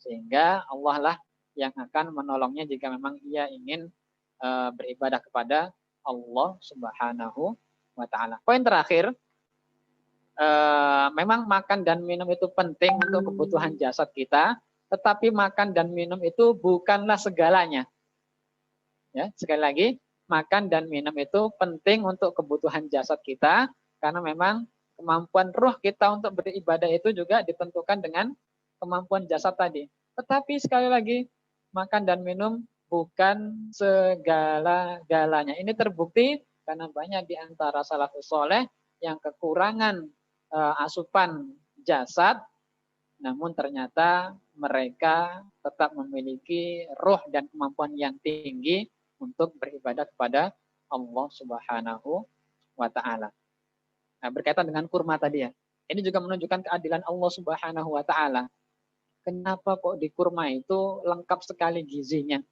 Sehingga Allah lah yang akan menolongnya jika memang ia ingin beribadah kepada Allah Subhanahu wa Ta'ala. Poin terakhir, memang makan dan minum itu penting untuk kebutuhan jasad kita. Tetapi makan dan minum itu bukanlah segalanya. Ya, sekali lagi, makan dan minum itu penting untuk kebutuhan jasad kita, karena memang kemampuan ruh kita untuk beribadah itu juga ditentukan dengan kemampuan jasad tadi. Tetapi sekali lagi, makan dan minum bukan segala-galanya. Ini terbukti karena banyak di antara salafus soleh yang kekurangan asupan jasad, namun ternyata mereka tetap memiliki roh dan kemampuan yang tinggi untuk beribadah kepada Allah Subhanahu wa Ta'ala. Nah, berkaitan dengan kurma tadi ya, ini juga menunjukkan keadilan Allah Subhanahu wa Ta'ala. Kenapa kok di kurma itu lengkap sekali gizinya?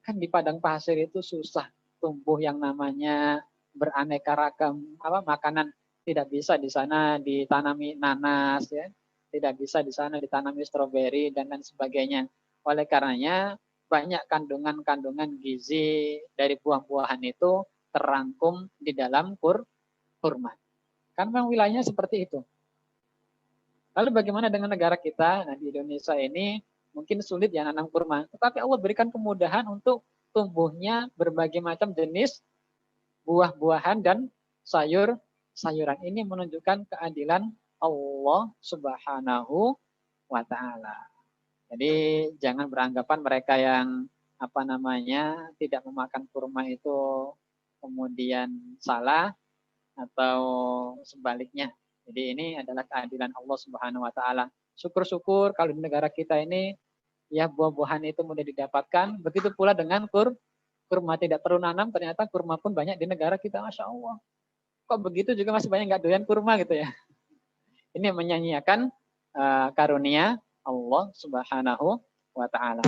Kan di padang pasir itu susah tumbuh yang namanya beraneka ragam makanan. Tidak bisa di sana ditanami nanas ya, tidak bisa di sana ditanami stroberi dan lain sebagainya. Oleh karenanya banyak kandungan-kandungan gizi dari buah-buahan itu terangkum di dalam kurma. Kan memang wilayahnya seperti itu. Lalu bagaimana dengan negara kita? Nah, di Indonesia ini mungkin sulit ya nanam kurma, tetapi Allah berikan kemudahan untuk tumbuhnya berbagai macam jenis buah-buahan dan sayuran. Ini menunjukkan keadilan Allah Subhanahu wa Ta'ala. Jadi jangan beranggapan mereka yang tidak memakan kurma itu kemudian salah atau sebaliknya. Jadi ini adalah keadilan Allah Subhanahu wa Ta'ala. Syukur-syukur kalau di negara kita ini ya buah-buahan itu mudah didapatkan. Begitu pula dengan kurma, tidak perlu nanam, ternyata kurma pun banyak di negara kita, Masya Allah. Kok begitu juga masih banyak nggak doyan kurma gitu ya. Ini menyanyiakan karunia Allah Subhanahu wa Ta'ala.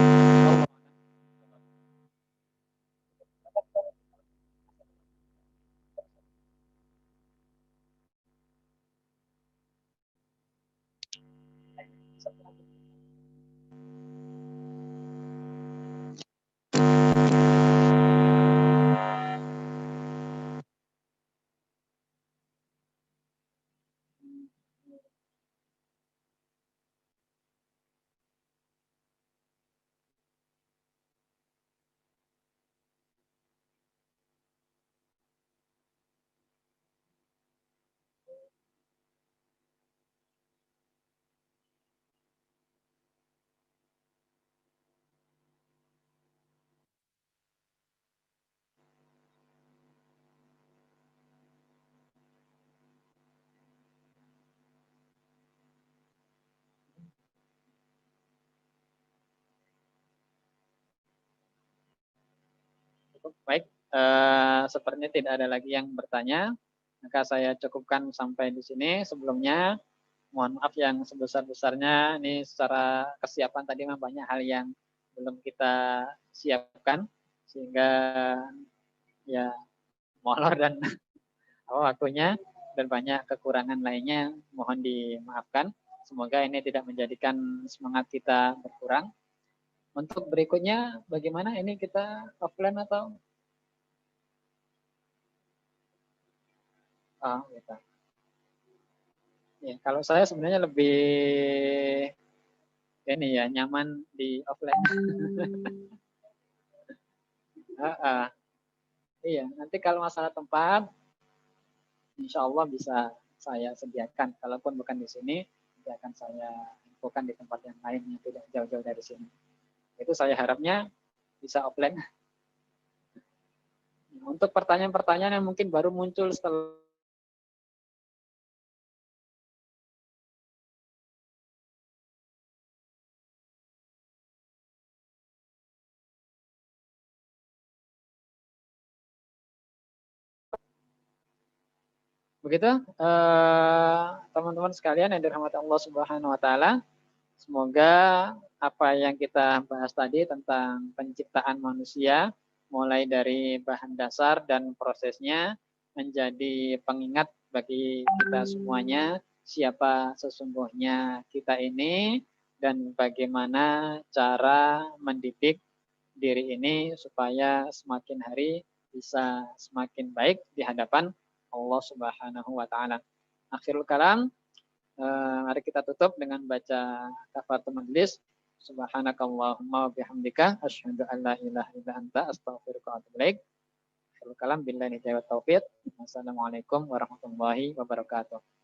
Baik, sepertinya tidak ada lagi yang bertanya. Maka saya cukupkan sampai di sini. Sebelumnya, mohon maaf yang sebesar-besarnya. Ini secara kesiapan tadi memang banyak hal yang belum kita siapkan. Sehingga ya molor dan waktunya dan banyak kekurangan lainnya mohon dimaafkan. Semoga ini tidak menjadikan semangat kita berkurang. Untuk berikutnya, bagaimana ini kita offline atau? Gitu. Ya, kalau saya sebenarnya lebih ini ya nyaman di offline. Iya, nanti kalau masalah tempat, insya Allah bisa saya sediakan. Kalaupun bukan di sini, akan saya infokan di tempat yang lain yang tidak jauh-jauh dari sini. Itu saya harapnya bisa offline. Untuk pertanyaan-pertanyaan yang mungkin baru muncul setelah begitu, teman-teman sekalian yang dirahmati Allah Subhanahu wa Ta'ala, semoga apa yang kita bahas tadi tentang penciptaan manusia, mulai dari bahan dasar dan prosesnya, menjadi pengingat bagi kita semuanya, siapa sesungguhnya kita ini, dan bagaimana cara mendidik diri ini supaya semakin hari bisa semakin baik di hadapan Allah Subhanahu wa Ta'ala. Akhirul kalam, mari kita tutup dengan baca kafaratul majlis. Subhanakallahumma wa bihamdika asyhadu an la ilaha illa anta astaghfiruka wa atubu ilaik. Akhirul kalam billahi taufiq. Wassalamualaikum warahmatullahi wabarakatuh.